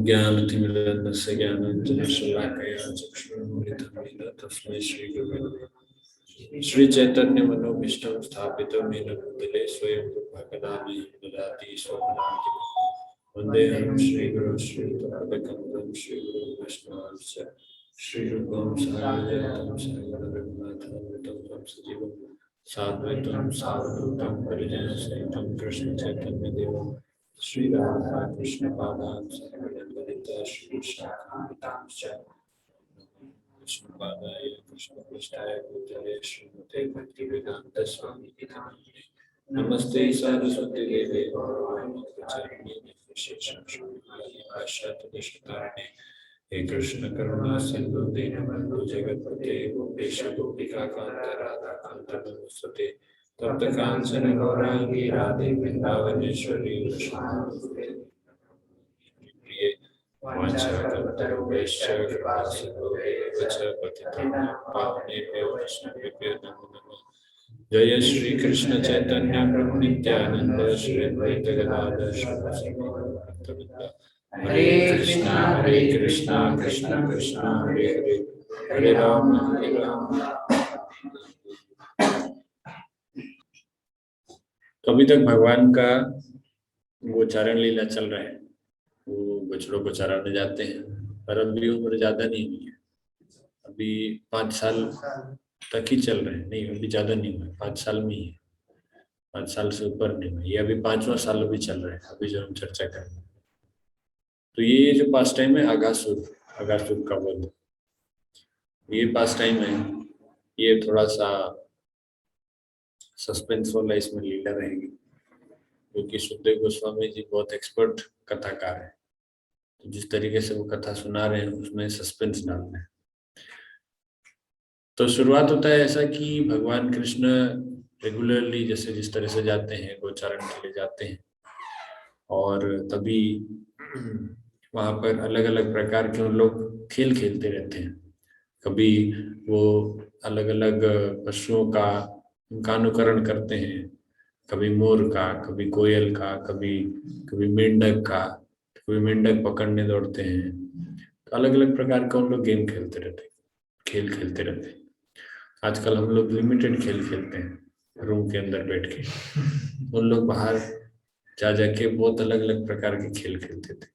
ज्ञानतिमिरन्दस्य ज्ञानाञ्जनशलाकया चक्षुरुन्मिलितं येन तस्मै श्रीगुरवे नमः। श्रीचैतन्यमनोभीष्टं स्थापितं येन भूतले स्वयं रूपकदामि ददाति स्वपदान्तिकं। वन्देऽहं श्रीगुरुं श्रीयुतपदकमलं श्रीगुरुं वैष्णवांश्च श्रीरूपं साग्रजातं सागररघुनाथान्वितं तं सजीवं साद्वैतं सावधूतं परिजनसहितं कृष्णचैतन्यदेवं श्री राधा कृष्ण पादान ललिता श्री शाखान्वितांश्च कृष्ण पादाय कृष्ण पृष्ठाय भूतले श्रीमते भक्तिवेदांत स्वामी नामिने नमस्ते सरस्वती देवे गौरवाणी प्रचारिणे निर्विशेषं शून्यवादी पाश्चात्यदेशतारिणे हे कृष्ण करुणा सिंधु दीनबंधु जगत्पते गोपेश गोपिका कांत राधा कांत नमस्ते तप्त कांचन गौरांगी राधे वृंदावनेश्वरी प्रिय वाञ्छाकल्पतरुभ्यश्च कृपासिन्धुभ्येव च पतितानां पावनेभ्यो वैष्णवेभ्यो नमो नमः। जय श्री कृष्ण चैतन्य प्रभु नित्यानंद श्री अद्वैत गदाधर श्रीवासादि भक्तवृंद। हरे कृष्णा कृष्ण कृष्ण हरे हरे हरे राम। तो अभी तक भगवान का वो चारण लीला चल रहा है, वो बछड़ों को चराने जाते हैं, पर अभी उम्र ज्यादा नहीं हुई है, अभी 5 साल तक ही चल रहे हैं। नहीं, अभी ज्यादा नहीं हुआ, 5 साल में ही है, 5 साल से ऊपर नहीं हुआ। ये अभी 5वां साल अभी चल रहा है, अभी जो हम चर्चा कर रहे हैं। तो ये जो पास टाइम है अगासुर का वध, ये पास टाइम है, ये थोड़ा सा सस्पेंस वाला इसमें लीला रहेगी, क्योंकि सुखदेव गोस्वामी जी बहुत एक्सपर्ट कथाकार है। तो जिस तरीके से वो कथा सुना रहे हैं उसमें सस्पेंस डालना है। तो शुरुआत होता है ऐसा कि भगवान कृष्ण रेगुलरली जैसे जिस तरह से जाते हैं, गोचारण के लिए जाते हैं, और तभी वहाँ पर अलग अलग प्रकार के उन लोग खेल खेलते रहते हैं। कभी वो अलग अलग पशुओं का उनका अनुकरण करते हैं, कभी मोर का, कभी कोयल का, कभी मेंढक का, कभी मेंढक पकड़ने दौड़ते हैं। तो अलग अलग प्रकार का उन लोग गेम खेलते रहते हैं, खेल खेलते रहते हैं। आजकल हम लोग लिमिटेड खेल खेलते हैं रूम के अंदर बैठ के, उन लोग बाहर जा जाके बहुत अलग अलग प्रकार के खेल खेलते थे।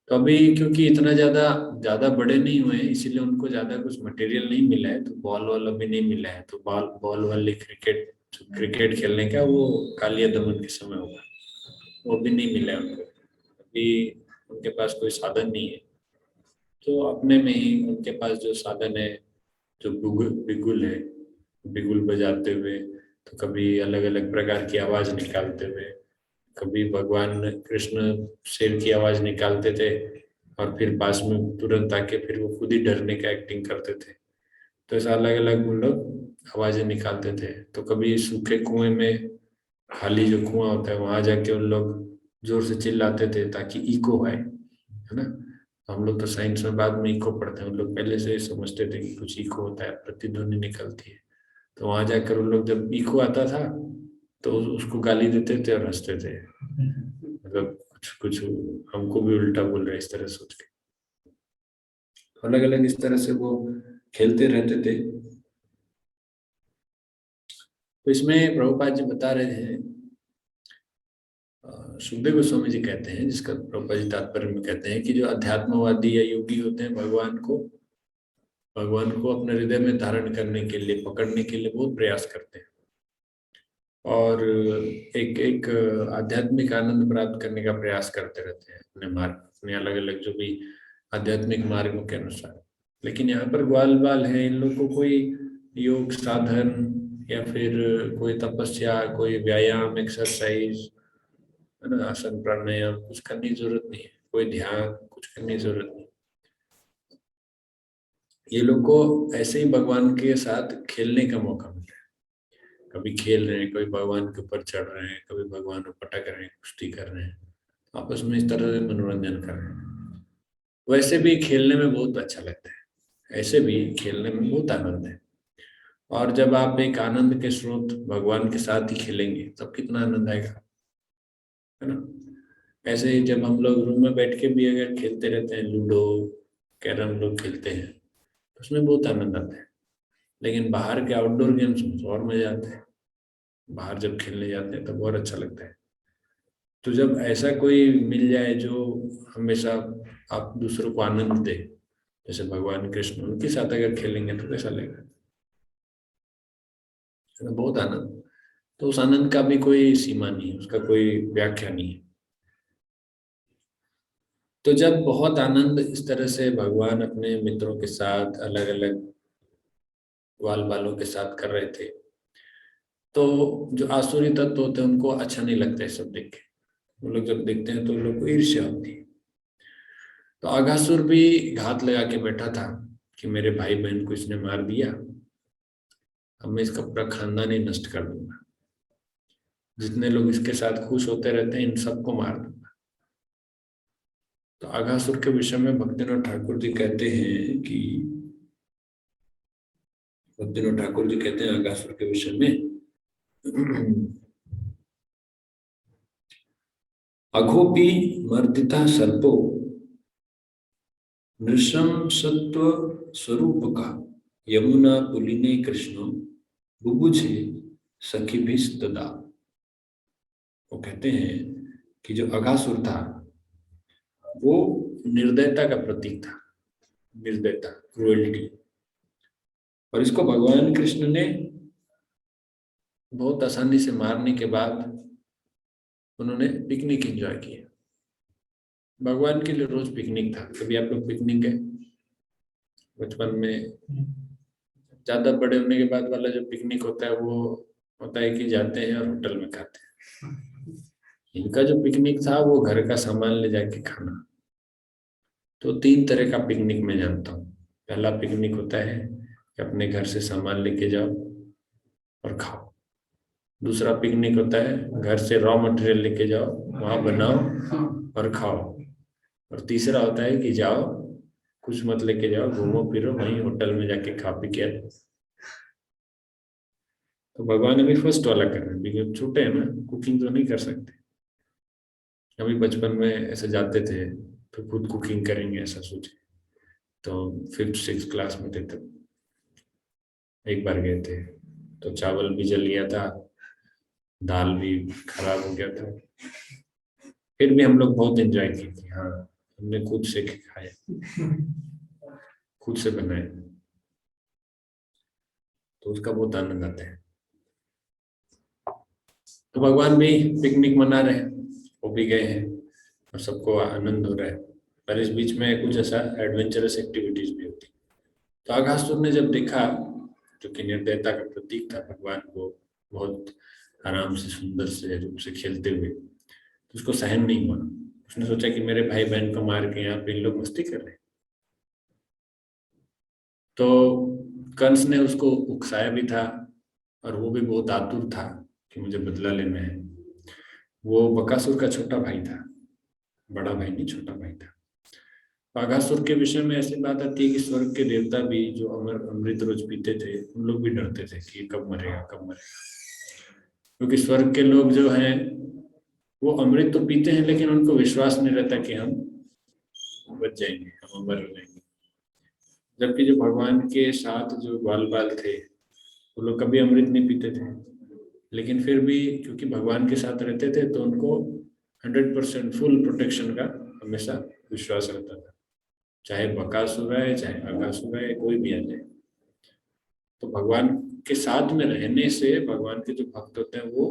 तो अभी क्योंकि इतना ज्यादा बड़े नहीं हुए हैं, इसीलिए उनको ज्यादा कुछ मटेरियल नहीं मिला है, तो बॉल वाला भी नहीं मिला है। तो बॉल वाले क्रिकेट खेलने का वो कालिया दमन के समय होगा, वो भी नहीं मिला है उनको। अभी उनके पास कोई साधन नहीं है, तो अपने में ही उनके पास जो साधन है, जो बिगुल है, बिगुल बजाते हुए, तो कभी अलग अलग प्रकार की आवाज निकालते हुए, कभी भगवान कृष्ण शेर की आवाज निकालते थे और फिर पास में तुरंत आके फिर वो खुद ही डरने का एक्टिंग करते थे। तो ऐसा अलग अलग वो लोग आवाजें निकालते थे। तो कभी सूखे कुएं में, खाली जो कुआं होता है वहां जाके उन लोग जोर से चिल्लाते थे ताकि इको आए, है ना। हम लोग तो साइंस में बाद में इको पढ़ते हैं, उन लोग पहले से समझते थे कि कुछ इको होता है, प्रतिध्वनि निकलती है। तो वहां जाकर उन लोग जब इको आता था तो उसको गाली देते थे और हंसते थे, मतलब कुछ कुछ हमको भी उल्टा बोल रहे इस तरह सोच के। अलग अलग इस तरह से वो खेलते रहते थे। तो इसमें प्रभुपाद जी बता रहे हैं, सुखदेव गोस्वामी जी कहते हैं, जिसका प्रभुपाद जी तात्पर्य में कहते हैं कि जो अध्यात्मवादी या योगी होते हैं, भगवान को अपने हृदय में धारण करने के लिए, पकड़ने के लिए बहुत प्रयास करते हैं, और एक एक आध्यात्मिक आनंद प्राप्त करने का प्रयास करते रहते हैं अपने मार्ग, अपने अलग अलग जो भी आध्यात्मिक मार्गों के अनुसार। लेकिन यहाँ पर ग्वाल बाल है, इन लोग को कोई योग साधन या फिर कोई तपस्या, कोई व्यायाम, एक्सरसाइज, है ना, आसन प्राणायाम कुछ करने की जरूरत नहीं है, कोई ध्यान कुछ करने की जरूरत नहीं। ये लोग को ऐसे ही भगवान के साथ खेलने का मौका मिलता है। कभी खेल रहे हैं, कभी भगवान के ऊपर चढ़ रहे हैं, कभी भगवान को पटक रहे हैं, कुश्ती कर रहे हैं, आपस में इस तरह से मनोरंजन कर रहे हैं। वैसे भी खेलने में बहुत अच्छा लगता है, ऐसे भी खेलने में बहुत आनंद है। और जब आप एक आनंद के स्रोत भगवान के साथ ही खेलेंगे तब कितना आनंद आएगा, है ना। ऐसे ही जब हम लोग रूम में बैठ के भी अगर खेलते रहते हैं, लूडो कैरम लोग खेलते हैं, तो उसमें बहुत आनंद आता है। लेकिन बाहर के आउटडोर गेम्स में तो और मजा आता है। बाहर जब खेलने जाते हैं तो बहुत अच्छा लगता है। तो जब ऐसा कोई मिल जाए जो हमेशा आप दूसरों को आनंद दे, जैसे भगवान कृष्ण, उनके साथ अगर खेलेंगे तो कैसा लगेगा, है ना? बहुत आनंद। तो उस आनंद का भी कोई सीमा नहीं है, उसका कोई व्याख्या नहीं है। तो जब बहुत आनंद इस तरह से भगवान अपने मित्रों के साथ, अलग अलग ग्वाल बालों के साथ कर रहे थे, तो जो आसुरी तत्व होते हैं उनको अच्छा नहीं लगता है सब देख के। वो लोग जब देखते हैं तो उन लोग को ईर्ष्या होती है। तो अघासुर भी घात लगा के बैठा था कि मेरे भाई बहन को इसने मार दिया, अब मैं इसका पूरा खानदान ही नष्ट कर दूंगा। जितने लोग इसके साथ खुश होते रहते हैं इन सबको मार दूंगा। तो अघासुर के विषय में भक्तिनाथ ठाकुर जी कहते हैं कि, भक्तिनाथ ठाकुर जी कहते हैं अघासुर के विषय में, अघोपी मर्दिता सर्पो नृशंसत्व स्वरूप का यमुना पुलिने कृष्ण बुबुझे सखीभिस्तदा। वो कहते हैं कि जो अघासुर था वो निर्दयता का प्रतीक था, निर्दयता, क्रुएल्टी। और इसको भगवान कृष्ण ने बहुत आसानी से मारने के बाद उन्होंने पिकनिक एंजॉय किया। भगवान के लिए रोज पिकनिक था। कभी आप लोग पिकनिक गए बचपन में? ज्यादा बड़े होने के बाद वाला जो पिकनिक होता है वो होता है कि जाते हैं और होटल में खाते हैं। इनका जो पिकनिक था वो घर का सामान ले जाके खाना। तो 3 तरह का पिकनिक मैं जानता हूँ। पहला पिकनिक होता है कि अपने घर से सामान लेके जाओ और खाओ। दूसरा पिकनिक होता है घर से रॉ मटेरियल लेके जाओ, वहां बनाओ और खाओ। और तीसरा होता है कि जाओ, कुछ मत लेके जाओ, घूमो फिरो, वहीं होटल में जाके खा पी के। तो भगवान अभी फर्स्ट वाला कर रहे हैं, क्योंकि छोटे हैं ना, कुकिंग तो नहीं कर सकते। अभी बचपन में ऐसे जाते थे तो खुद कुकिंग करेंगे ऐसा सोचे। तो 5th 6th क्लास में थे तब एक बार गए थे, तो चावल भी जल गया था, दाल भी खराब हो गया था। फिर भी हम लोग बहुत एंजॉय की थी। हाँ, हमने खुद से खाया, खुद से बनाए, तो उसका बहुत आनंद आता है। तो भगवान भी पिकनिक मना रहे हैं, वो भी गए हैं और सबको आनंद हो रहा है। पर इस बीच में कुछ ऐसा एडवेंचरस एक्टिविटीज भी होती। तो अघासुर ने जब देखा, जो कि निर्दयता का प्रतीक था, भगवान को बहुत आराम से सुंदर से रूप से खेलते हुए, तो उसको सहन नहीं हुआ। उसने सोचा कि मेरे भाई बहन को मार के यहाँ पे इन लोग मस्ती कर रहे हैं। तो कंस ने उसको उकसाया भी था और वो भी बहुत आतुर था कि मुझे बदला लेना है। वो बकासुर का छोटा भाई था, बड़ा भाई नहीं, छोटा भाई था। बाघासुर के विषय में ऐसी बात आती है कि स्वर्ग के देवता भी, जो अमर अमृत रोज पीते थे, उन लोग भी डरते थे कि ये कब मरेगा, कब मरेगा। क्योंकि स्वर्ग के लोग जो हैं वो अमृत तो पीते हैं, लेकिन उनको विश्वास नहीं रहता कि हम बच जाएंगे, हम अमर हो जाएंगे। जबकि जो भगवान के साथ जो ग्वाल बाल थे वो लोग कभी अमृत नहीं पीते थे, लेकिन फिर भी क्योंकि भगवान के साथ रहते थे तो उनको 100% फुल प्रोटेक्शन का हमेशा विश्वास रहता था। चाहे बकासुर है, चाहे अगासुर है, कोई भी आ जाए। तो भगवान के साथ में रहने से भगवान के जो भक्त होते हैं वो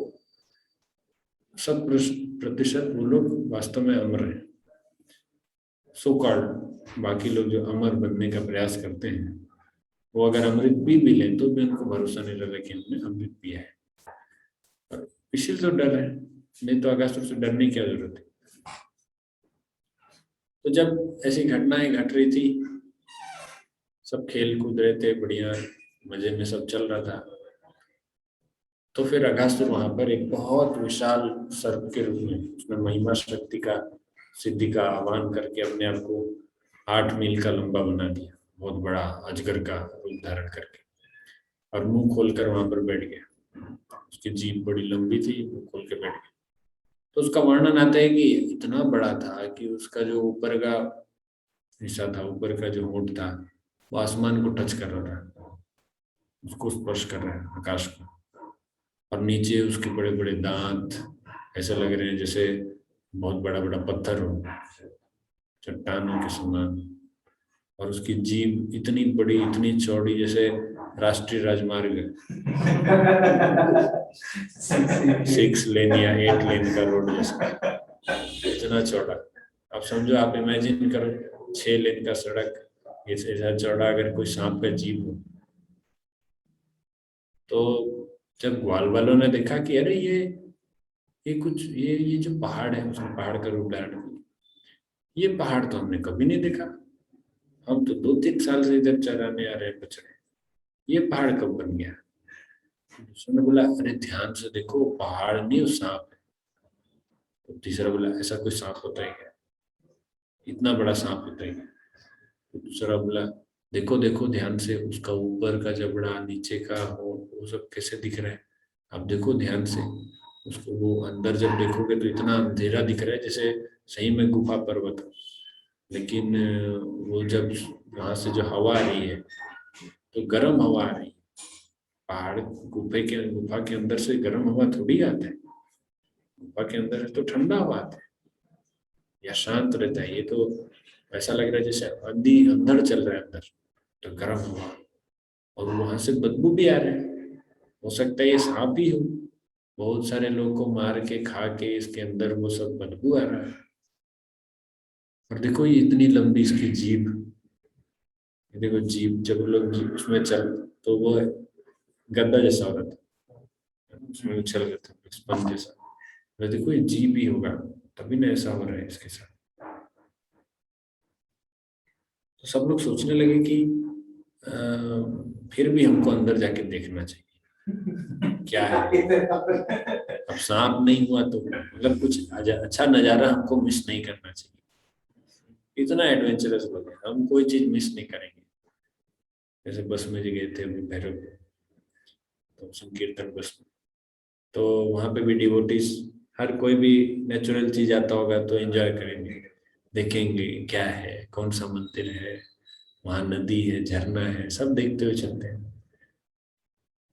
100% वो लोग वास्तव में अमर हैं। सो कॉल्ड बाकी लोग जो अमर बनने का प्रयास करते हैं, वो अगर अमृत पी भी लें तो भी उनको भरोसा नहीं रहता कि हमने अमृत पिया है। और इसीलिए तो डर है, नहीं तो अगासुर से डरने की क्या जरूरत है। तो जब ऐसी घटनाएं घट रही थी, सब खेल कूद रहे थे, बढ़िया मजे में सब चल रहा था, तो फिर अगासुर वहां पर एक बहुत विशाल सर्प के रूप में, उसने महिमा शक्ति का, सिद्धि का आह्वान करके अपने आप को 8 मील का लंबा बना दिया, बहुत बड़ा अजगर का रूप धारण करके, और मुंह खोलकर वहां पर बैठ गया। उसकी जीभ बड़ी लंबी थी, मुंह खोल के बैठ गया। तो उसका वर्णन आता है कि इतना बड़ा था कि उसका जो ऊपर का हिस्सा था, ऊपर का जो होंठ था, वो आसमान को टच कर रहा था, उसको स्पर्श कर रहा है, आकाश को। और नीचे उसके बड़े बड़े दांत ऐसे लग रहे हैं जैसे बहुत बड़ा बड़ा पत्थर हो, चट्टानों के समान। और उसकी जीभ इतनी बड़ी, इतनी चौड़ी, जैसे राष्ट्रीय राजमार्ग 6 लेन या 8 लेन का रोड जैसा, इतना चौड़ा। अब समझो, आप इमेजिन करो 6 लेन का सड़क, ऐसा चौड़ा अगर कोई सांप का जीभ हो। तो जब ग्वाल वालों ने देखा कि अरे ये कुछ ये जो पहाड़ है, उसने पहाड़ का रूप धारण किया, ये पहाड़ तो हमने कभी नहीं देखा, हम तो 2-3 साल से इधर चराने आ रहे हैं बछड़े, ये पहाड़ कब बन गया? दूसरे ने बोला अरे ध्यान से देखो, पहाड़ नहीं, वो सांप है। तो तीसरा बोला ऐसा कोई सांप होता है क्या? इतना बड़ा सांप होता है क्या? तो दूसरा बोला देखो देखो ध्यान से, उसका ऊपर का जबड़ा, नीचे का वो सब कैसे दिख रहा है, आप देखो ध्यान से उसको। वो अंदर जब देखोगे तो इतना अंधेरा दिख रहा है जैसे सही में गुफा पर्वत हो। लेकिन वो जब वहां से जो हवा आ रही है तो गर्म हवा आ रही है। पहाड़ गुफा के अंदर से गर्म हवा थोड़ी आता है, गुफा के अंदर है तो ठंडा हवा आता है या शांत रहता है। ये तो ऐसा लग रहा है जैसे अंधी अंधड़ चल रहा है अंदर, तो गर्म हवा, और वहां से बदबू भी आ रहा है। हो सकता है ये सांप ही हो, बहुत सारे लोग को मार के खा के इसके अंदर वो सब बदबू आ रहा है। और देखो ये इतनी लंबी इसकी जीभ, ये देखो जीभ, जब लोग जीभ उसमें चल, तो वो गद्दा जैसा हो रहा था, उसमें उछल रहा था स्पंज जैसा। तो देखो ये जीभ ही होगा, तभी ना ऐसा हो रहा है इसके साथ। तो सब लोग सोचने लगे कि अ, फिर भी हमको अंदर जाके देखना चाहिए क्या है। अब सांप नहीं हुआ तो मतलब कुछ अच्छा नजारा हमको मिस नहीं करना चाहिए। इतना एडवेंचरस लोग हैं, हम कोई चीज मिस नहीं करेंगे। जैसे बस में जो गए थे अभी भैरव, तो संकीर्तन बस में, तो वहां पे भी डिवोटीज, हर कोई भी नेचुरल चीज आता होगा तो एंजॉय करेंगे, देखेंगे क्या है, कौन सा मंदिर है, वहां नदी है, झरना है, सब देखते हुए चलते हैं।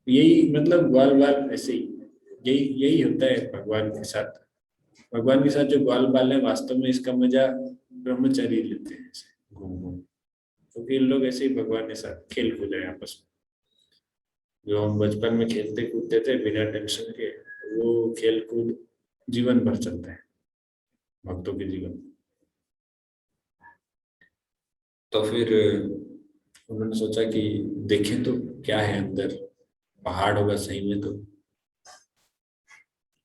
यही मतलब ग्वाल बाल ऐसे ही, यही यही होता है भगवान के साथ। भगवान के साथ जो ग्वाल बाल है, वास्तव में इसका मजा ब्रह्मचारी लेते हैं ऐसे घूम घूम, क्योंकि इन लोग ऐसे ही भगवान के साथ खेल कूद रहे हैं आपस में। जो हम बचपन में खेलते कूदते थे बिना टेंशन के, वो खेल कूद जीवन भर चलता है भक्तों के जीवन। तो फिर उन्होंने सोचा कि देखें तो क्या है अंदर, पहाड़ होगा सही में तो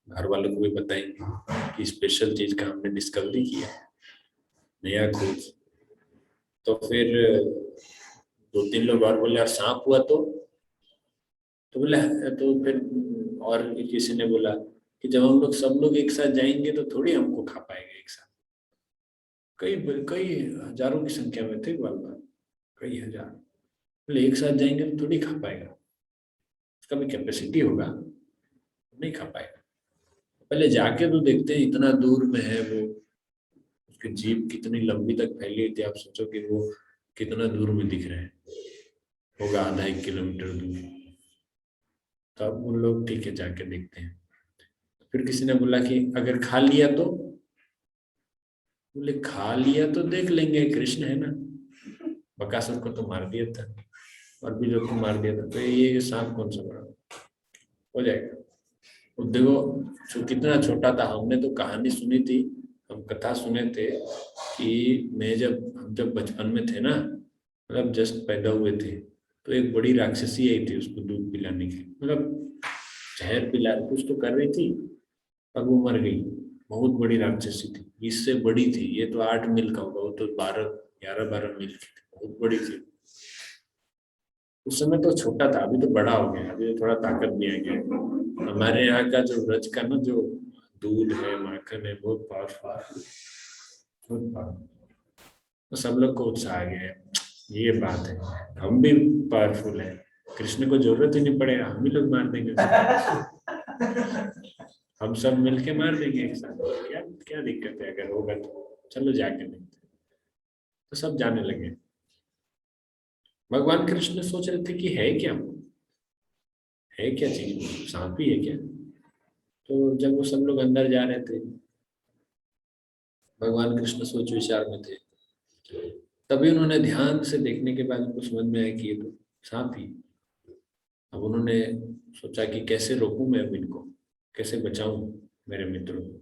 घर वालों को भी बताएंगे कि स्पेशल चीज का हमने डिस्कवरी किया है, नया खोज। तो फिर 2-3 लोग और बोले यार सांप हुआ तो बोला, तो फिर और किसी ने बोला कि जब हम लोग सब लोग एक साथ जाएंगे तो थोड़ी हमको खा पाएंगे एक साथ। कई कई हजारों की संख्या में थे बाल बाल, कई हजार। बोले एक साथ जाएंगे तो थोड़ी खा पाएगा, उसका भी कैपेसिटी होगा, नहीं खा पाएगा। पहले जाके तो देखते हैं, इतना दूर में है वो, उसकी जीभ कितनी लंबी तक फैली हुई थी, आप सोचो कि वो कितना दूर में दिख रहा है, होगा आधा 1 किलोमीटर दूर। तब उन लोग ठीक है जाके देखते हैं। फिर किसी ने बोला कि अगर खा लिया तो, बोले खा लिया तो देख लेंगे, कृष्ण है ना, बकासुर को तो मार दिया था और भी लोग को मार दिया था, तो ये सांप कौन सा बड़ा हो जाएगा। तो देखो कितना छोटा था, हमने तो कहानी सुनी थी, हम कथा सुने थे कि मैं जब बचपन में थे ना, मतलब जस्ट पैदा हुए थे, तो एक बड़ी राक्षसी आई थी उसको दूध पिलाने के लिए, मतलब जहर पिला कुछ तो कर रही थी, और वो मर गई। बहुत बड़ी राक्षसी थी, इससे बड़ी थी, ये तो 8 मील का होगा, वो तो 11-12 मील की थी, बहुत बड़ी थी। उस समय तो छोटा था, अभी तो बड़ा हो गया, अभी तो थोड़ा ताकत भी आ गया। हमारे यहाँ का जो ब्रज का ना जो दूध है, माखन है, बहुत पावरफुल, बहुत पावरफुल। तो सब लोग को उत्साह आ गया है, ये बात है, हम भी पावरफुल है, कृष्ण को जरूरत ही नहीं पड़ेगा, हम ही लोग मार देंगे। हम सब मिलके मार देंगे एक साथ, क्या क्या दिक्कत है, अगर होगा तो चलो जाके देखते। तो सब जाने लगे। भगवान कृष्ण सोच रहे थे कि है क्या चीज, सांप ही है क्या। तो जब वो सब लोग अंदर जा रहे थे, भगवान कृष्ण सोच विचार में थे, तभी उन्होंने ध्यान से देखने के बाद उनको समझ में आया कि ये तो सांप ही। अब उन्होंने सोचा कि कैसे रोकूं मैं अब इनको, कैसे बचाऊं मेरे मित्रों को।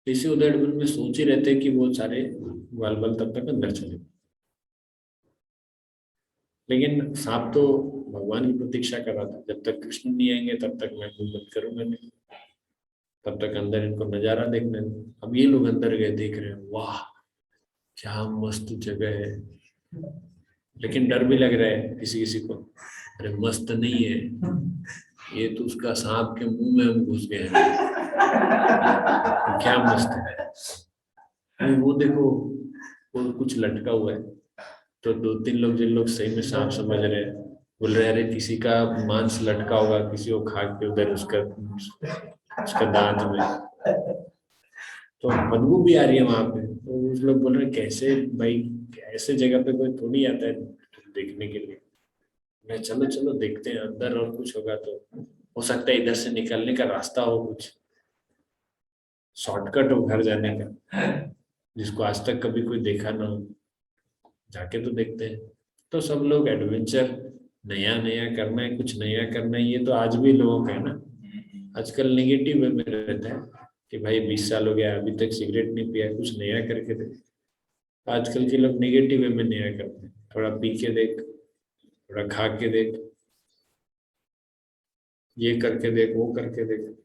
इसी उधेड़बुन में सोच ही रहते कि वो सारे ग्वाल बाल तब तक अंदर चले। लेकिन सांप तो भगवान की प्रतीक्षा कर रहा था, जब तक कृष्ण नहीं आएंगे तब तक मैं मुंह बंद करूंगा नहीं, तब तक अंदर इनको नजारा देखने दो। अब ये लोग अंदर गए, देख रहे हैं, वाह क्या मस्त जगह है। लेकिन डर भी लग रहा है किसी किसी को, अरे मस्त नहीं है ये तो, उसका सांप के मुंह में हम घुस गए हैं, क्या मस्त है। वो देखो, वो कुछ लटका हुआ है। तो दो तीन लोग, जिन लोग सही में सांप समझ रहे हैं, बोल रहे हैं अरे किसी का मांस लटका होगा, किसी को खा के उधर उसका उसका दांत में, तो बदबू भी आ रही है वहां पे। तो उस लोग बोल रहे हैं कैसे भाई, ऐसे जगह पे कोई थोड़ी आता है देखने के लिए। मैं चलो चलो देखते हैं अंदर, और कुछ होगा तो हो सकता है इधर से निकलने का रास्ता हो, कुछ शॉर्टकट हो घर जाने का, जिसको आज तक कभी कोई देखा ना हो। जाके तो देखते हैं। तो सब लोग एडवेंचर, नया नया करना है, कुछ नया करना है, ये तो आज भी लोगों का है ना। आजकल नेगेटिव वे में रहता है कि भाई 20 साल हो गया अभी तक सिगरेट नहीं पिया, कुछ नया करके दे। आजकल के लोग नेगेटिव वे में नया करते हैं, थोड़ा पी के देख, थोड़ा खा के देख, ये करके देख, वो करके देख।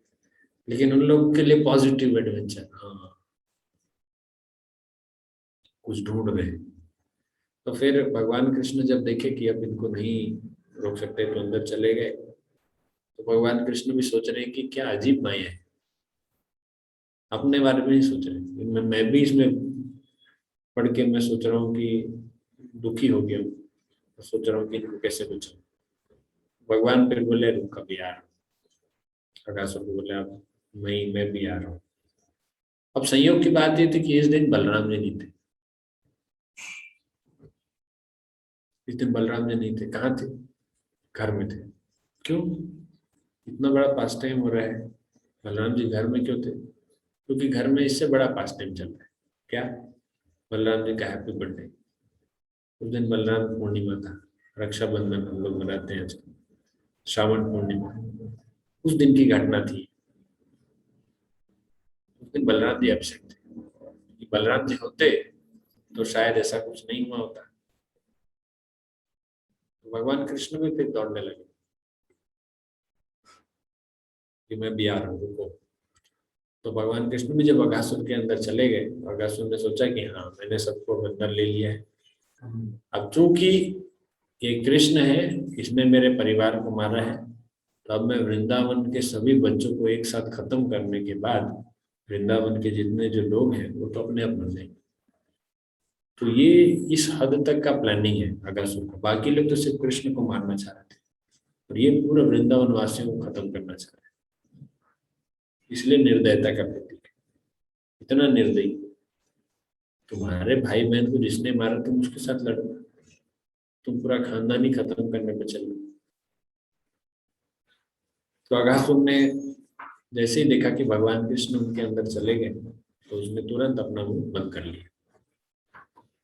लेकिन उन लोगों के लिए पॉजिटिव एडवेंचर, हाँ कुछ ढूंढ रहे हैं। तो फिर भगवान कृष्ण जब देखे कि अब इनको नहीं रोक सकते, तो अंदर चले गए। तो भगवान कृष्ण भी सोच रहे हैं कि क्या अजीब माया है, अपने बारे में ही सोच रहे हैं। मैं भी इसमें पढ़ के मैं सोच रहा हूँ कि दुखी हो गया हूँ, तो सोच रहा हूँ कि इनको कैसे बचाऊं। भगवान फिर बोले रुक अभी आ रहा हूँ। अगासुर को बोले अब मैं भी आ रहा हूँ। अब संयोग की बात ये थी कि इस दिन बलराम जी नहीं थे। इस दिन बलराम जी नहीं थे, कहाँ थे, घर में थे। क्यों, इतना बड़ा पास टाइम हो रहा है, बलराम जी घर में क्यों थे। क्योंकि घर में इससे बड़ा पास टाइम चल रहा है। क्या, बलराम जी का हैप्पी बर्थडे। उस दिन बलराम पूर्णिमा था, रक्षाबंधन हम लोग मनाते हैं आजकल, श्रावण पूर्णिमा, उस दिन की घटना थी। उस दिन बलराम जी अभिषेक थे। कि बलराम जी होते तो शायद ऐसा कुछ नहीं हुआ होता। तो भगवान कृष्ण भी फिर दौड़ने लगे कि मैं भी आ रहा हूँ, रुको। तो भगवान कृष्ण भी जब अगासुर के अंदर चले गए, अगासुर ने सोचा कि हाँ मैंने सबको अंदर ले लिया है। अब चूंकि ये कृष्ण है, इसने मेरे परिवार को मारा है, तो अब मैं वृंदावन के सभी बच्चों को एक साथ खत्म करने के बाद वृंदावन के जितने जो लोग हैं वो तो अपने अपने जाएंगे। तो ये इस हद तक का प्लानिंग है अगासुर का। बाकी लोग तो सिर्फ कृष्ण को मारना चाह रहे थे, और ये पूरा वृंदावन वासियों को खत्म करना चाह रहे हैं। इसलिए निर्दयता का प्रतीक है, इतना निर्दयी। तुम्हारे भाई बहन को जिसने मारा तुम उसके साथ लड़ो, तुम पूरा खानदान ही खत्म करने पे चलो। तो अगासुर ने जैसे ही देखा कि भगवान कृष्ण उनके अंदर चले गए, तो उसने तुरंत अपना मुंह बंद कर लिया।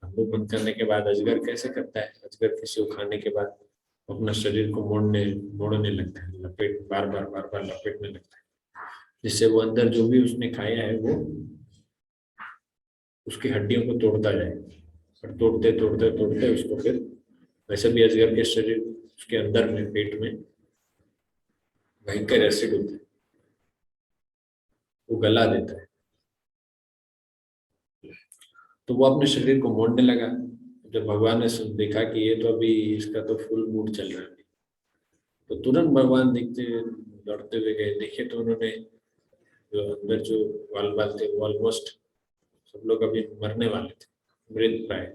मुंह बंद करने के बाद अजगर कैसे करता है, अजगर किसी को खाने के बाद अपना शरीर को मोड़ने लगता है, लपेट बार बार लपेटने लगता है, जिससे वो अंदर जो भी उसने खाया है वो उसकी हड्डियों को तोड़ता जाए। और तोड़ते तोड़ते तोड़ते उसको फिर, वैसे भी अजगर के शरीर उसके अंदर में पेट में भयंकर एसिड होता है, वो गला देता है। तो वो अपने शरीर को मोड़ने लगा। जब भगवान ने देखा कि ये तो अभी इसका तो फुल मूड चल रहा है, तो तुरंत भगवान देखते दौड़ते हुए गए। देखे तो उन्होंने जो अंदर जो बाल बाल थे वो ऑलमोस्ट सब लोग अभी मरने वाले थे, मृत प्राय,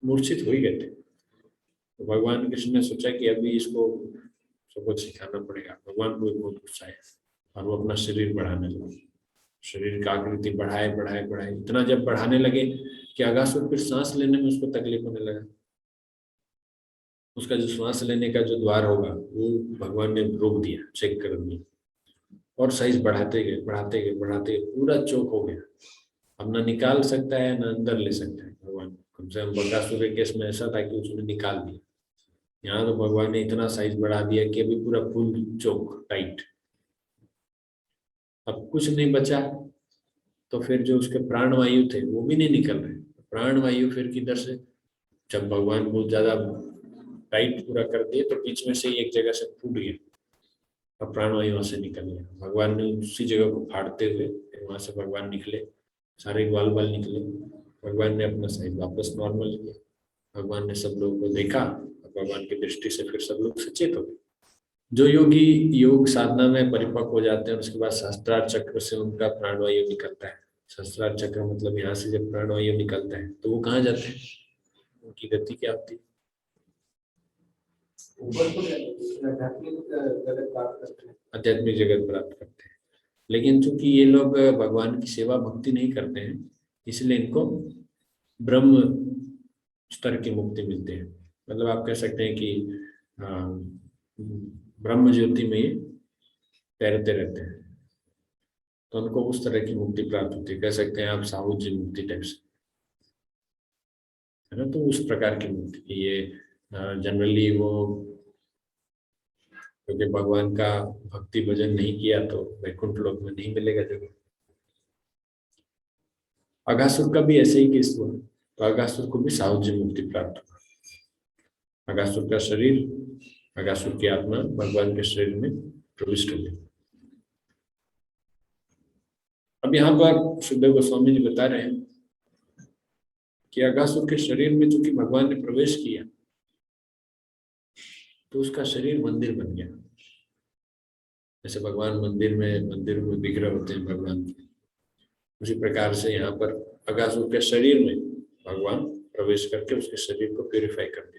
मूर्छित हो ही गए थे। तो भगवान कृष्ण ने सोचा कि अभी इसको सबक सिखाना पड़ेगा। भगवान को भी बहुत गुस्सा आया। और वो अपना शरीर बढ़ाने लगे। शरीर का आकृति बढ़ाए बढ़ाए बढ़ाए, इतना जब बढ़ाने लगे कि अगासुर फिर सांस लेने में उसको तकलीफ होने लगा। उसका जो सांस लेने का जो द्वार होगा वो भगवान ने रोक दिया, चेक कर दिया, और साइज बढ़ाते गए बढ़ाते गए बढ़ाते गए, पूरा चौक हो गया। अब ना निकाल सकता है ना अंदर ले सकता है भगवान। कम से कम बकासुर के केस में ऐसा था कि उसने निकाल दिया। यहाँ तो भगवान ने इतना साइज बढ़ा दिया कि अभी पूरा फुल चौक टाइट, अब कुछ नहीं बचा। तो फिर जो उसके प्राण वायु थे वो भी नहीं निकल रहे। प्राण वायु फिर किधर से, जब भगवान बहुत ज्यादा टाइट पूरा कर दिए तो बीच में से ही एक जगह से फूट गया, अब प्राण वायु वहां से निकल गया। भगवान ने उसी जगह को फाड़ते हुए फिर वहां से भगवान निकले, सारे ग्वाल बाल निकले। भगवान ने अपना साइज वापस नॉर्मल किया। भगवान ने सब लोगों को देखा, भगवान की दृष्टि से फिर सब लोग सचेत हो गए। जो योगी योग साधना में परिपक्व हो जाते हैं उसके बाद सहस्त्रार चक्र से उनका प्राणवायु निकलता है। सहस्त्रार चक्र मतलब यहाँ से जब प्राणवायु निकलता है तो वो कहाँ जाते हैं, उनकी गति क्या होती है, ऊपर को आध्यात्मिक जगत प्राप्त करते हैं। लेकिन चूंकि ये लोग भगवान की सेवा भक्ति नहीं करते हैं इसलिए इनको ब्रह्म स्तर की मुक्ति मिलती है। मतलब आप कह सकते हैं कि ब्रह्म ज्योति में तैरते रहते हैं, तो उनको उस तरह की मुक्ति प्राप्त होती है। कह सकते हैं आप साहू जी मुक्ति टाइप से, है ना। तो उस प्रकार की मुक्ति ये जनरली वो, क्योंकि भगवान का भक्ति भजन नहीं किया तो वैकुंठ लोक में नहीं मिलेगा जगह। अगासुर का भी ऐसे ही केस हुआ, तो अगासुर को भी साहू जी मुक्ति प्राप्त हुआ। अगासुर का शरीर, अगासुर की आत्मा भगवान के शरीर में प्रविष्ट हो गई। अब यहाँ पर सुखदेव गोस्वामी जी बता रहे हैं कि अगासुर के शरीर में चूंकि भगवान ने प्रवेश किया तो उसका शरीर मंदिर बन गया। जैसे भगवान मंदिर में विग्रह होते हैं भगवान के, उसी प्रकार से यहाँ पर अगासुर के शरीर में भगवान प्रवेश करके उसके शरीर को प्यूरिफाई कर दिया।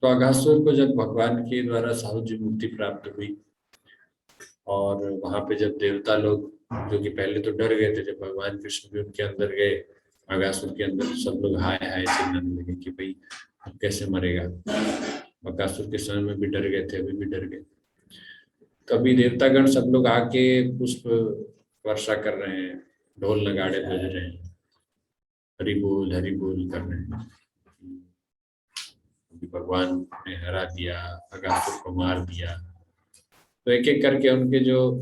तो अगासुर को जब भगवान के द्वारा साहू जी मुक्ति प्राप्त हुई और वहां पे जब देवता लोग, जो कि पहले तो डर गए थे, जब भगवान कृष्ण भी उनके अंदर गए अगासुर के अंदर, सब लोग हाय हाय चिल्लाने लगे कि भाई अब कैसे मरेगा। बकासुर के समय में भी डर गए थे, अभी भी डर गए। तभी देवतागण सब लोग आके पुष्प वर्षा कर रहे हैं, ढोल नगाड़े बज रहे हैं, हरि बोल कर रहे हैं। अभी भगवान ने हरा दिया, अगासुर को मार दिया। तो एक एक करके उनके जो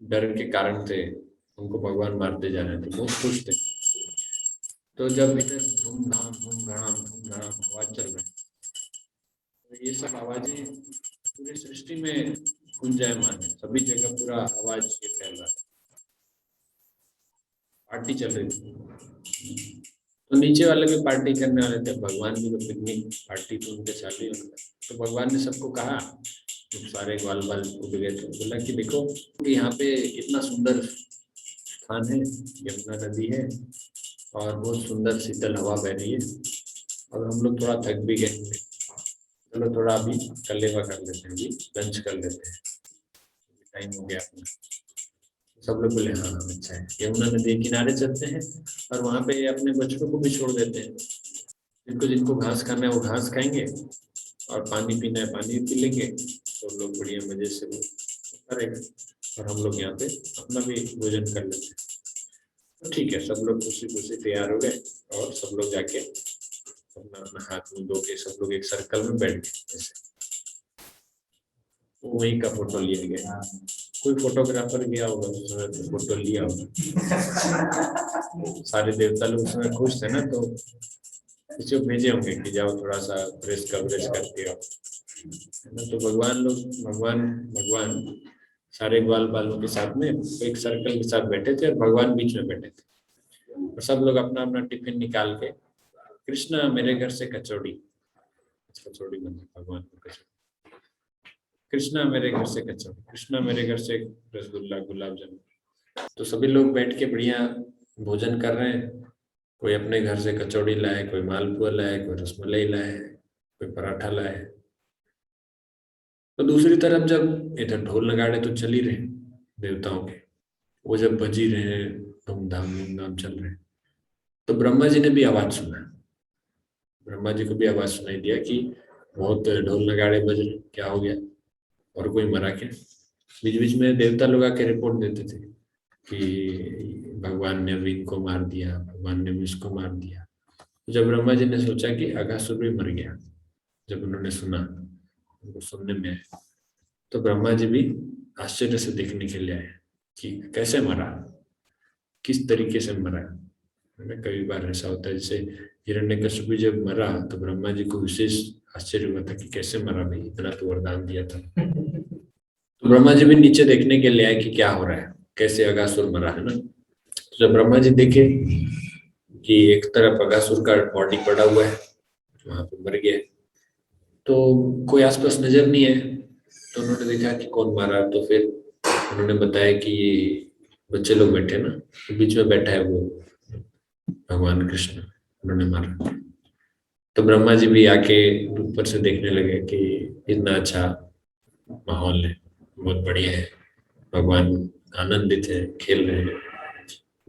डर के कारण थे उनको भगवान मारते जा रहे थे, बहुत खुश थे। तो जब इधर धूमधाम आवाज चल रही है, तो ये सब आवाजें पूरी सृष्टि में गुंजायमान है, सभी जगह पूरा आवाज ये फैल रहा है, पार्टी चल रही थी। तो नीचे वाले भी पार्टी करने वाले थे, भगवान की तो पिकनिक पार्टी तो उनके चालू ही होता। तो भगवान ने सबको कहा, तो सारे ग्वाल बाल उठ गए थे, बोला कि देखो यहाँ पे इतना सुंदर स्थान है, यमुना नदी है और बहुत सुंदर शीतल हवा बह रही है, और हम लोग थोड़ा थक भी गए, चलो थोड़ा अभी कलेवा कर लेते हैं, अभी लंच कर लेते हैं, टाइम हो गया अपना। सब लोग बोले हाँ हाँ अच्छा है, यमुना नदी के किनारे चलते हैं और वहाँ पे अपने बच्चों को भी छोड़ देते हैं, जिनको जिनको घास खाना है वो घास खाएंगे और पानी पीना है पानी पी लेंगे, तो लोग बढ़िया मजे से वो करेंगे और हम लोग यहाँ पे अपना भी भोजन कर लेते हैं। तो ठीक है, सब लोग खुशी खुशी तैयार हो गए और सब लोग जाके अपना अपना हाथ मुंह धो के सब लोग एक सर्कल में बैठ गए। ऐसे वहीं का फोटो लिया गया, कोई फोटोग्राफर गया होगा उस समय तो फोटो लिया होगा। सारे देवता लोग उसमें खुश थे ना, तो किसी को भेजे होंगे कि जाओ थोड़ा सा प्रेस कवरेज करके आओ, है ना। तो भगवान सारे ग्वाल बालों के साथ में एक सर्कल के साथ बैठे थे और भगवान बीच में बैठे थे, और सब लोग अपना अपना टिफिन निकाल के, कृष्णा मेरे घर से कचौड़ी बनी, भगवान को कचौड़ी, कृष्णा मेरे घर से कचौड़ी, कृष्णा मेरे घर से रसगुल्ला गुलाब जामुन। तो सभी लोग बैठ के बढ़िया भोजन कर रहे हैं, कोई अपने घर से कचौड़ी लाए, कोई मालपुआ लाए, कोई रसमलाई लाए, कोई पराठा लाए। तो दूसरी तरफ जब इधर ढोल नगाड़े तो चल ही रहे देवताओं के, वो जब बज ही रहे हैं, धूमधाम चल रहे हैं, तो ब्रह्मा जी ने भी आवाज सुना। ब्रह्मा जी को भी आवाज सुनाई दिया कि बहुत ढोल नगाड़े बज रहे, क्या हो गया, और कोई मरा क्या। बीच बीच में देवता लोग आके रिपोर्ट देते थे कि भगवान ने अभी इनको मार दिया, भगवान ने भी इसको मार दिया। तो जब ब्रह्मा जी ने सोचा कि अघासुर भी मर गया, जब उन्होंने सुना, उनको सुनने में आया, तो ब्रह्मा जी भी आश्चर्य से देखने के लिए आए कि कैसे मरा, किस तरीके से मरा है ना। कई बार ऐसा होता है, जैसे हिरण्यकश्यप जब मरा तो ब्रह्मा जी को विशेष आश्चर्य हुआ था कि कैसे मरा भाई, इतना तो वरदान दिया था। तो ब्रह्मा जी भी नीचे देखने के लिए आए कि क्या हो रहा है, कैसे अगासुर मरा है ना। तो जब ब्रह्मा जी देखे कि एक तरफ अगासुर का बॉडी पड़ा हुआ है, वहां पे मर गया है, तो कोई आसपास नजर नहीं है, तो उन्होंने देखा कि कौन मारा। तो फिर उन्होंने बताया कि ये बच्चे लोग बैठे ना, तो बीच में बैठा है वो भगवान कृष्ण, उन्होंने मारा। तो ब्रह्मा जी भी आके ऊपर से देखने लगे कि इतना अच्छा माहौल है, बहुत बढ़िया है, भगवान आनंदित है, खेल रहे हैं,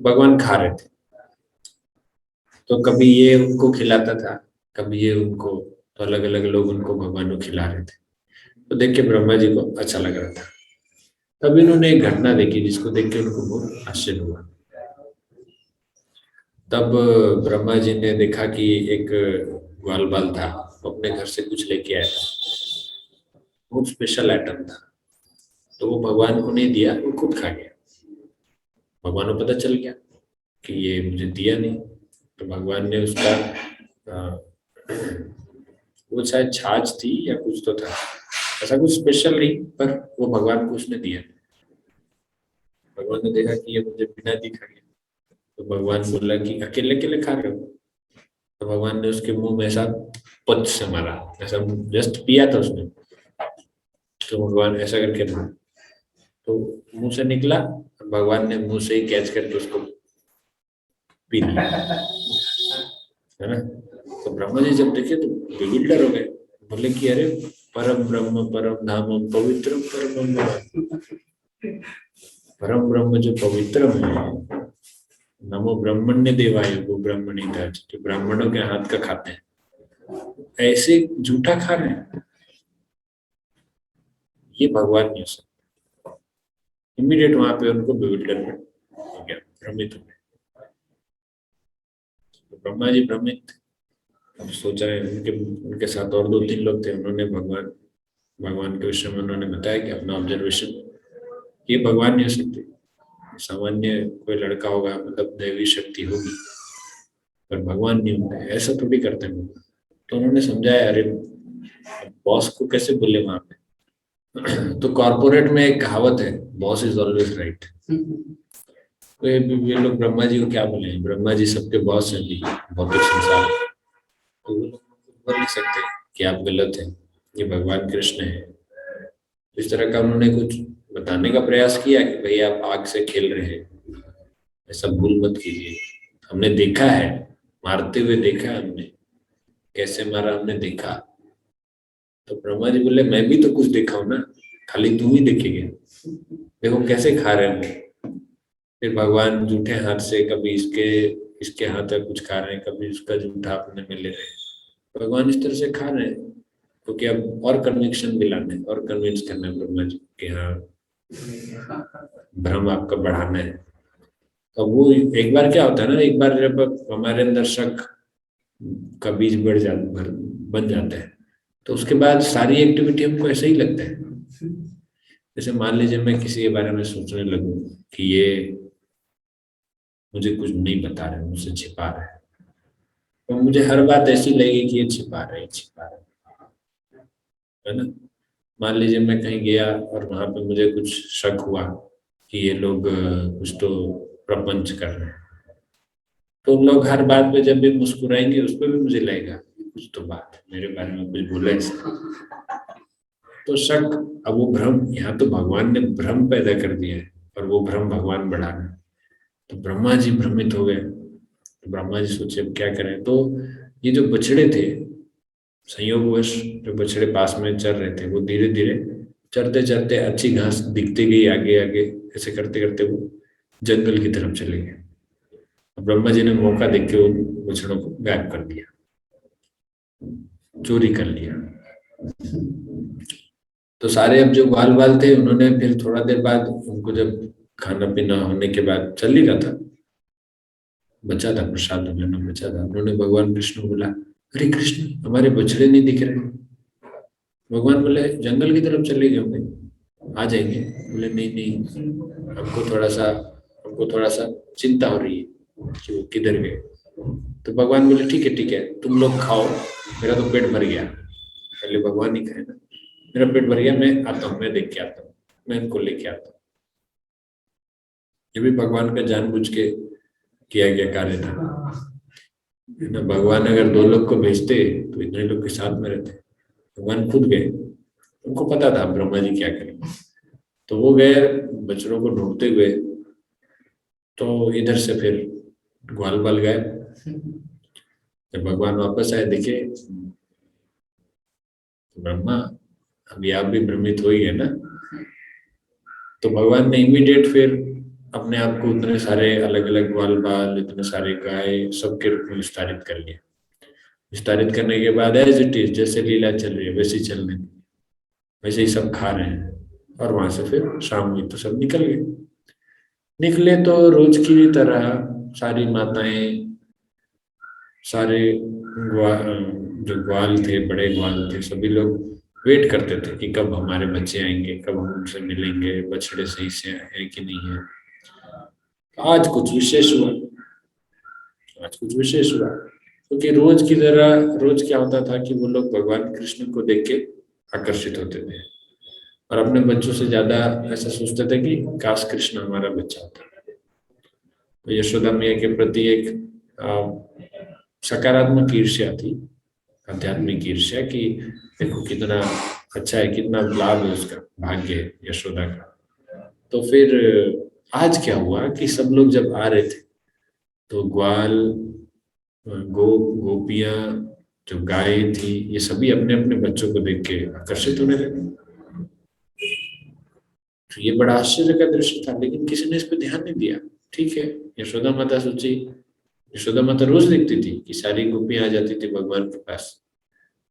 भगवान खा रहे थे। तो कभी ये उनको खिलाता था, कभी ये उनको, तो अलग अलग लोग उनको भगवान को खिला रहे थे। तो देख के ब्रह्मा जी को अच्छा लग रहा था। तब इन्होंने एक घटना देखी जिसको देख के उनको बहुत आश्चर्य हुआ। तब ब्रह्मा जी ने देखा कि एक ग्वाल बाल था, वो अपने घर से कुछ लेके आया था, बहुत स्पेशल आइटम था। तो वो भगवान को नहीं दिया, वो खुद खा गया। भगवान को पता चल गया कि ये मुझे दिया नहीं। तो भगवान ने उसका वो शायद छाछ थी या कुछ तो था, ऐसा कुछ स्पेशल नहीं, पर वो भगवान को उसने दिया। भगवान ने देखा कि ये मुझे बिना दी खा गया। तो भगवान बोला कि अकेले अकेले खा रहे हो। तो भगवान ने उसके मुंह में ऐसा पच से मारा, ऐसा जस्ट पिया था उसने, तो भगवान ऐसा करके था, तो मुंह से निकला, भगवान ने मुंह से ही कैच करके उसको पी लिया, है ना। तो ब्रह्मा जी जब देखे तो बेगिल्डर हो गए, बोले कि अरे परम ब्रह्म परम धाम पवित्रम परम ब्रह्म, परम ब्रह्म जो पवित्र है, नमो ब्रह्मण्य देवाय, वो ब्राह्मणी था जो ब्राह्मणों के हाथ का खाते हैं, ऐसे झूठा खा रहे हैं, ये भगवान नहीं हो सकता। इमीडिएट वहां पे उनको बेविल्डरमेंट हो गया, भ्रमित हो गए। तो ब्रह्मा जी भ्रमित, अब सोच रहे हैं, उनके उनके साथ और दो तीन लोग थे, उन्होंने भगवान भगवान के विषय में उन्होंने बताया कि अपना ऑब्जर्वेशन, ये भगवान नहीं हो सकते, सामान्य कोई लड़का होगा, मतलब दैवी शक्ति होगी, पर भगवान नहीं होते, ऐसा थोड़ी करते हैं। तो उन्होंने समझाया, अरे बॉस को कैसे बोले वहां पे। तो कॉर्पोरेट में एक कहावत है, बॉस इज ऑलवेज राइट। तो ये लोग ब्रह्मा जी को क्या बोले, ब्रह्मा जी सबके बॉस हैं भी, भौतिक संसार, तो वो लोग बोल नहीं सकते कि आप गलत हैं, ये भगवान कृष्ण है। इस तरह का उन्होंने कुछ बताने का प्रयास किया कि भाई आप आग से खेल रहे हैं, ऐसा भूल मत कीजिए, हमने देखा है, मारते हुए देखा है हमने, कैसे मारा हमने देखा। तो ब्रह्मा जी बोले मैं भी तो कुछ देखा हूं ना, खाली तुम ही देखेगे, देखो कैसे खा रहे हैं। फिर भगवान जूठे हाथ से कभी इसके इसके हाथ का कुछ खा रहे हैं, कभी उसका जूठा अपने में ले रहे हैं, भगवान इस तरह से खा रहे हैं, क्योंकि अब और कन्विक्शन दिलाना है और कन्विंस करना है ब्रह्मा जी कि हाँ भ्रम आपका बढ़ाना है। तो वो एक बार क्या होता है ना, एक बार जब हमारे अंदर शक का बीज बन जाता है, तो उसके बाद सारी एक्टिविटी हमको ऐसे ही लगता है। जैसे मान लीजिए मैं किसी के बारे में सोचने लगूं कि ये मुझे कुछ नहीं बता रहे, मुझसे छिपा रहे हैं, तो मुझे हर बात ऐसी लगेगी कि ये छिपा रहे, छिपा रहे, है ना। मान लीजिए मैं कहीं गया और वहां पे मुझे कुछ शक हुआ कि ये लोग कुछ तो प्रपंच कर रहे हैं, तो लोग हर बात पे जब भी मुस्कुराएंगे उस पर भी मुझे लगेगा कुछ तो बात है, मेरे बारे में कुछ बोला ऐसा। तो शक, अब वो भ्रम, यहाँ तो भगवान ने भ्रम पैदा कर दिया है और वो भ्रम भगवान बढ़ा रहे हैं। तो ब्रह्मा जी भ्रमित हो गए। तो ब्रह्मा जी सोचे अब क्या करें। तो ये जो बछड़े थे, संयोगवश जो बछड़े पास में चल रहे थे, वो धीरे धीरे चढ़ते चढ़ते अच्छी घास दिखती गई आगे आगे, ऐसे करते करते वो जंगल की तरफ चले गए। ब्रह्मा जी ने मौका देख के उन बछड़ों को गायब कर दिया, चोरी कर लिया। तो सारे अब जो ग्वाल बाल थे उन्होंने फिर थोड़ा देर बाद उनको जब खाना पीना होने के बाद चल ही रहा था, बचा था प्रसाद वगैरह बचा था, उन्होंने भगवान कृष्ण को बोला, अरे कृष्ण हमारे बछड़े नहीं दिख रहे। भगवान बोले जंगल की तरफ चले गए होंगे, आ जाएंगे। बोले नहीं नहीं, हमको थोड़ा सा चिंता हो रही है कि वो किधर गए। तो भगवान बोले ठीक है तुम लोग खाओ, मेरा तो पेट भर गया। पहले भगवान ही कहे ना, मेरा पेट भर गया, मैं आता हूँ, मैं देख के आता हूँ, मैं इनको लेके आता हूँ। ये भी भगवान का जानबूझ के किया गया कार्य था, है ना। भगवान अगर 2 लोग को भेजते तो इतने लोग के साथ में रहते, भगवान खुद गए, उनको पता था ब्रह्मा जी क्या करेंगे। तो वो गए बछड़ों को ढूंढते हुए, तो इधर से फिर ग्वाल बाल गए। जब भगवान वापस आए देखे तो ब्रह्मा, अभी आप भी भ्रमित हो ही है ना। तो भगवान ने इमीडिएट फिर अपने आप को उतने सारे अलग अलग ग्वाल बाल, इतने सारे गाय सबके रूप में विस्तारित कर लिया। विस्तारित करने के बाद एज इट इज जैसे लीला चल रही है वैसे ही चलने दी, वैसे ही सब खा रहे हैं। और वहां से फिर शाम हुई तो सब निकल गए। निकले तो रोज की तरह सारी माताएं, सारे जो ग्वाल थे, बड़े ग्वाल थे, सभी लोग वेट करते थे कि कब हमारे बच्चे आएंगे, कब हम उनसे मिलेंगे, बछड़े सही से है कि नहीं है। आज कुछ विशेष हुआ, आज कुछ विशेष हुआ, क्योंकि रोज की तरह रोज क्या होता था कि वो लोग भगवान कृष्ण को देख के आकर्षित होते थे और अपने बच्चों से ज्यादा ऐसा सोचते थे कि काश कृष्ण हमारा बच्चा होता। तो यशोदा मैया के प्रति एक सकारात्मक ईर्ष्या थी, आध्यात्मिक ईर्ष्या, कि देखो कितना अच्छा है, कितना लाभ है उसका, भाग्य है यशोदा का। तो फिर आज क्या हुआ कि सब लोग जब आ रहे थे तो ग्वाल, गोपियां, जो गाय थी, ये सभी अपने अपने बच्चों को देख के आकर्षित होने लगे। तो ये बड़ा आश्चर्य का दृश्य था, लेकिन किसी ने इस पर ध्यान नहीं दिया। ठीक है, यशोदा माता सोची, यशोदा माता रोज देखती थी कि सारी गोपियां आ जाती थी भगवान के पास,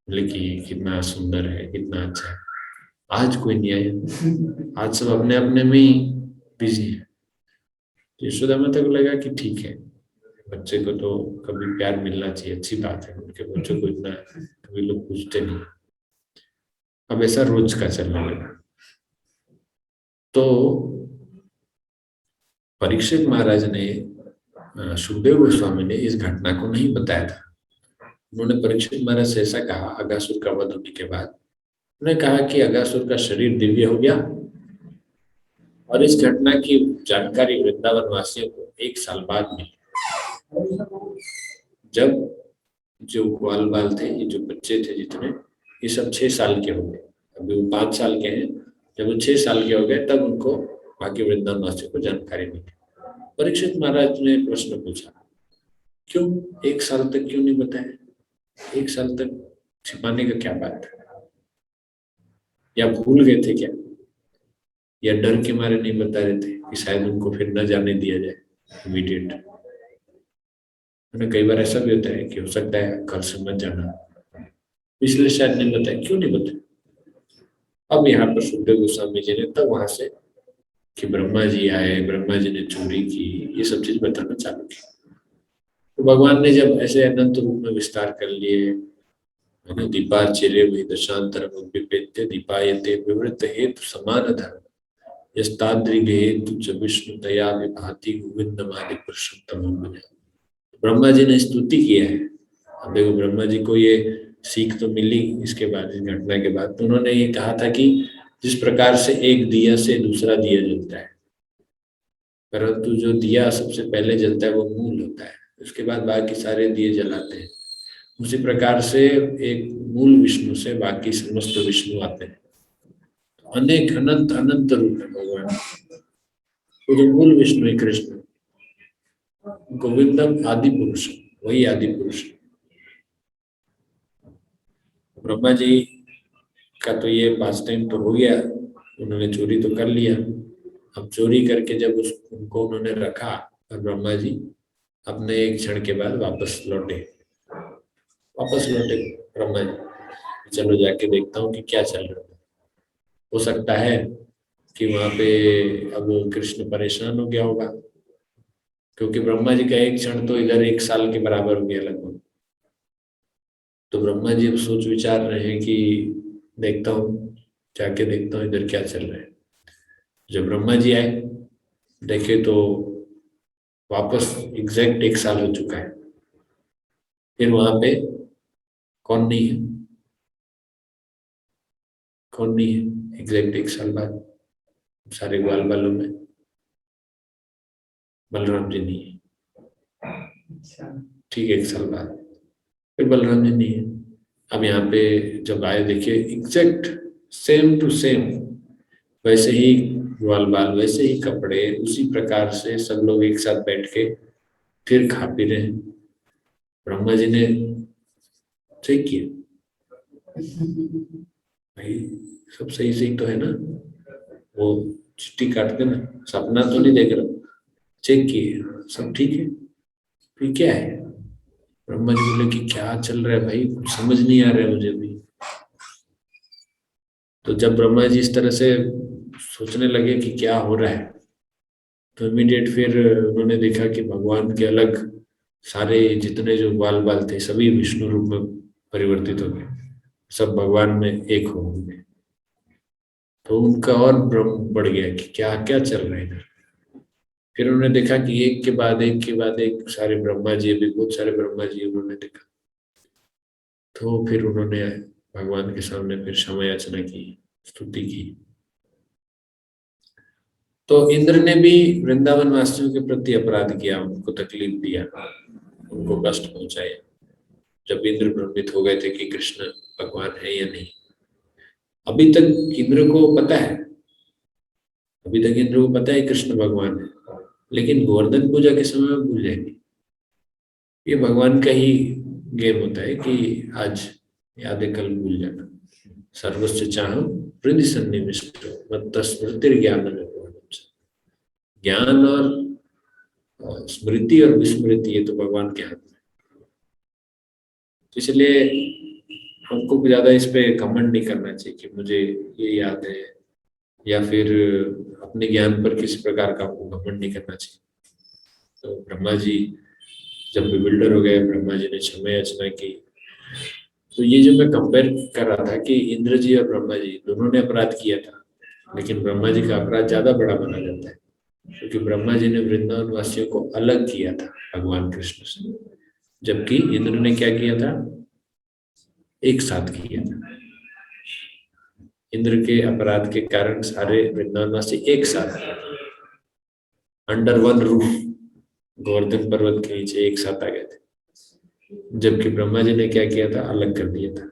बोले कि कितना सुंदर है, कितना अच्छा है। आज कोई नहीं आया, आज सब अपने अपने में ही बिजी है। तो यशोदा माता को लगा कि ठीक है, बच्चे को तो कभी प्यार मिलना चाहिए, अच्छी बात है, उनके बच्चों को इतना कभी लोग पूछते नहीं। अब ऐसा रोज का चलने लगा। तो परीक्षित महाराज ने, सुखदेव गोस्वामी ने इस घटना को नहीं बताया था। उन्होंने परीक्षित महाराज से ऐसा कहा अगासुर का वध होने के बाद, उन्होंने कहा कि अगासुर का शरीर दिव्य हो गया और इस घटना की जानकारी वृंदावन वासियों को 1 साल बाद मिली, जब जो ग्वाल बाल थे, ये जो बच्चे थे जितने, ये सब 6 साल के हो गए। अभी वो 5 साल के हैं, जब वो 6 साल के हो गए तब उनको बाकी वृंदावन वासियों को जानकारी मिली। परीक्षित महाराज ने प्रश्न पूछा, क्यों 1 साल तक क्यों नहीं बताया? 1 साल तक छिपाने का क्या बात है? या भूल गए थे क्या, या डर के मारे नहीं बता रहे थे कि शायद उनको फिर न जाने दिया जाए इमीडिएट? कई बार ऐसा भी होता है कि हो सकता है कल से मत जाना, इसलिए शायद नहीं बताया। क्यों नहीं बताया? अब यहाँ पर सुखदेव गोस्वामी जी ने तब वहां से कि ब्रह्मा जी आए, ब्रह्मा जी ने चोरी की, ये सब चीज बताना चालू की। तो भगवान ने जब ऐसे अनंत रूप में विस्तार कर लिए, दीपाचर्य वही दशांतरम विपेत्य दीपायते विवृत हेतु समान धर्म यस्ताद्रिगे हेतु च विष्णु तया विभाति गोविंदमादि पुरुषोत्तम। ब्रह्मा जी ने स्तुति किया है। अब देखो ब्रह्मा जी को ये सीख तो मिली इसके बाद, इस घटना के बाद। तो उन्होंने ये कहा था कि जिस प्रकार से एक दिया से दूसरा दिया जलता है, परंतु जो दिया सबसे पहले जलता है वो मूल होता है, उसके बाद बाकी सारे दिए जलाते हैं, उसी प्रकार से एक मूल विष्णु से बाकी समस्त विष्णु आते हैं। तो अनेक अनंत अनंत रूप है भगवान। तो जो मूल विष्णु है कृष्ण, गोविंदम आदि पुरुष, वही आदि पुरुष। ब्रह्मा जी का तो ये पास टाइम तो हो गया, उन्होंने चोरी तो कर लिया। अब चोरी करके जब उनको उन्होंने रखा और ब्रह्मा जी अपने एक क्षण के बाद वापस लौटे ब्रह्मा जी, चलो जाके देखता हूँ कि क्या चल रहा है। हो सकता है कि वहां पे अब कृष्ण परेशान हो गया होगा, क्योंकि ब्रह्मा जी का एक क्षण तो इधर 1 साल के बराबर हो गया लगभग। तो ब्रह्मा जी अब सोच विचार रहे हैं कि देखता हूँ, जाके देखता हूँ इधर क्या चल रहा है। जब ब्रह्मा जी आए, देखे तो वापस एग्जैक्ट 1 साल हो चुका है। फिर वहां पे कौन नहीं है, कौन नहीं है एग्जैक्ट 1 साल बाद सारे ग्वाल बालों में? बलराम जी नहीं है। ठीक है, 1 साल बाद फिर बलराम जी नहीं है। अब यहाँ पे जब आए, देखिए एग्जैक्ट सेम टू सेम, वैसे ही ग्वाल बाल, वैसे ही कपड़े, उसी प्रकार से सब लोग एक साथ बैठ के फिर खा पी रहे हैं। ब्रह्मा जी ने चेक किया, भाई सब सही सही तो है ना, वो चिट्ठी काट देना, सपना तो नहीं देख रहा। चेक किए, सब ठीक है। फिर क्या है? ब्रह्मा जी बोले कि क्या चल रहा है भाई, कुछ समझ नहीं आ रहा है मुझे भी। तो जब ब्रह्मा जी इस तरह से सोचने लगे कि क्या हो रहा है, तो इमीडिएट फिर उन्होंने देखा कि भगवान के अलग सारे जितने जो बाल बाल थे सभी विष्णु रूप में परिवर्तित हो गए, सब भगवान में एक हो गए। तो उनका और भ्रम बढ़ गया कि क्या क्या चल रहा है इधर। फिर उन्होंने देखा कि एक के बाद एक के बाद एक सारे ब्रह्मा जी, अभी बहुत सारे ब्रह्मा जी उन्होंने देखा। तो फिर उन्होंने भगवान के सामने फिर क्षमा याचना की, स्तुति की। तो इंद्र ने भी वृंदावन वासियों के प्रति अपराध किया, उनको तकलीफ दिया, उनको कष्ट पहुंचाया। जब इंद्र भ्रमित हो गए थे कि कृष्ण भगवान है या नहीं। अभी तक इंद्र को पता है, अभी तक इंद्र को पता है कृष्ण भगवान है, लेकिन गोवर्धन पूजा के समय में भूल जाएंगे। ये भगवान का ही गेम होता है कि आज याद है, कल भूल जाना। सर्वस्व चाहम हृदय सन्निविष्ट मत्त स्मृतिर्ज्ञान में। ज्ञान और स्मृति और विस्मृति ये तो भगवान के हाथ में। तो इसलिए हमको ज्यादा इस पे घमंड नहीं करना चाहिए कि मुझे ये याद है, या फिर अपने ज्ञान पर किसी प्रकार का हमको घमंड नहीं करना चाहिए। तो ब्रह्मा जी जब बिल्डर हो गए, ब्रह्मा जी ने क्षमा याचना की। तो ये जो मैं कंपेयर कर रहा था कि इंद्र जी और ब्रह्मा जी दोनों ने अपराध किया था, लेकिन ब्रह्मा जी का अपराध ज्यादा बड़ा माना जाता है, क्योंकि ब्रह्मा जी ने वृंदावन वासियों को अलग किया था भगवान कृष्ण से, जबकि इंद्र ने क्या किया था, एक साथ किया था। इंद्र के अपराध के कारण सारे वृंदावनवासी एक साथ अंडर वन रूफ गोवर्धन पर्वत के नीचे एक साथ आ गए थे, जबकि ब्रह्मा जी ने क्या किया था, अलग कर दिया था।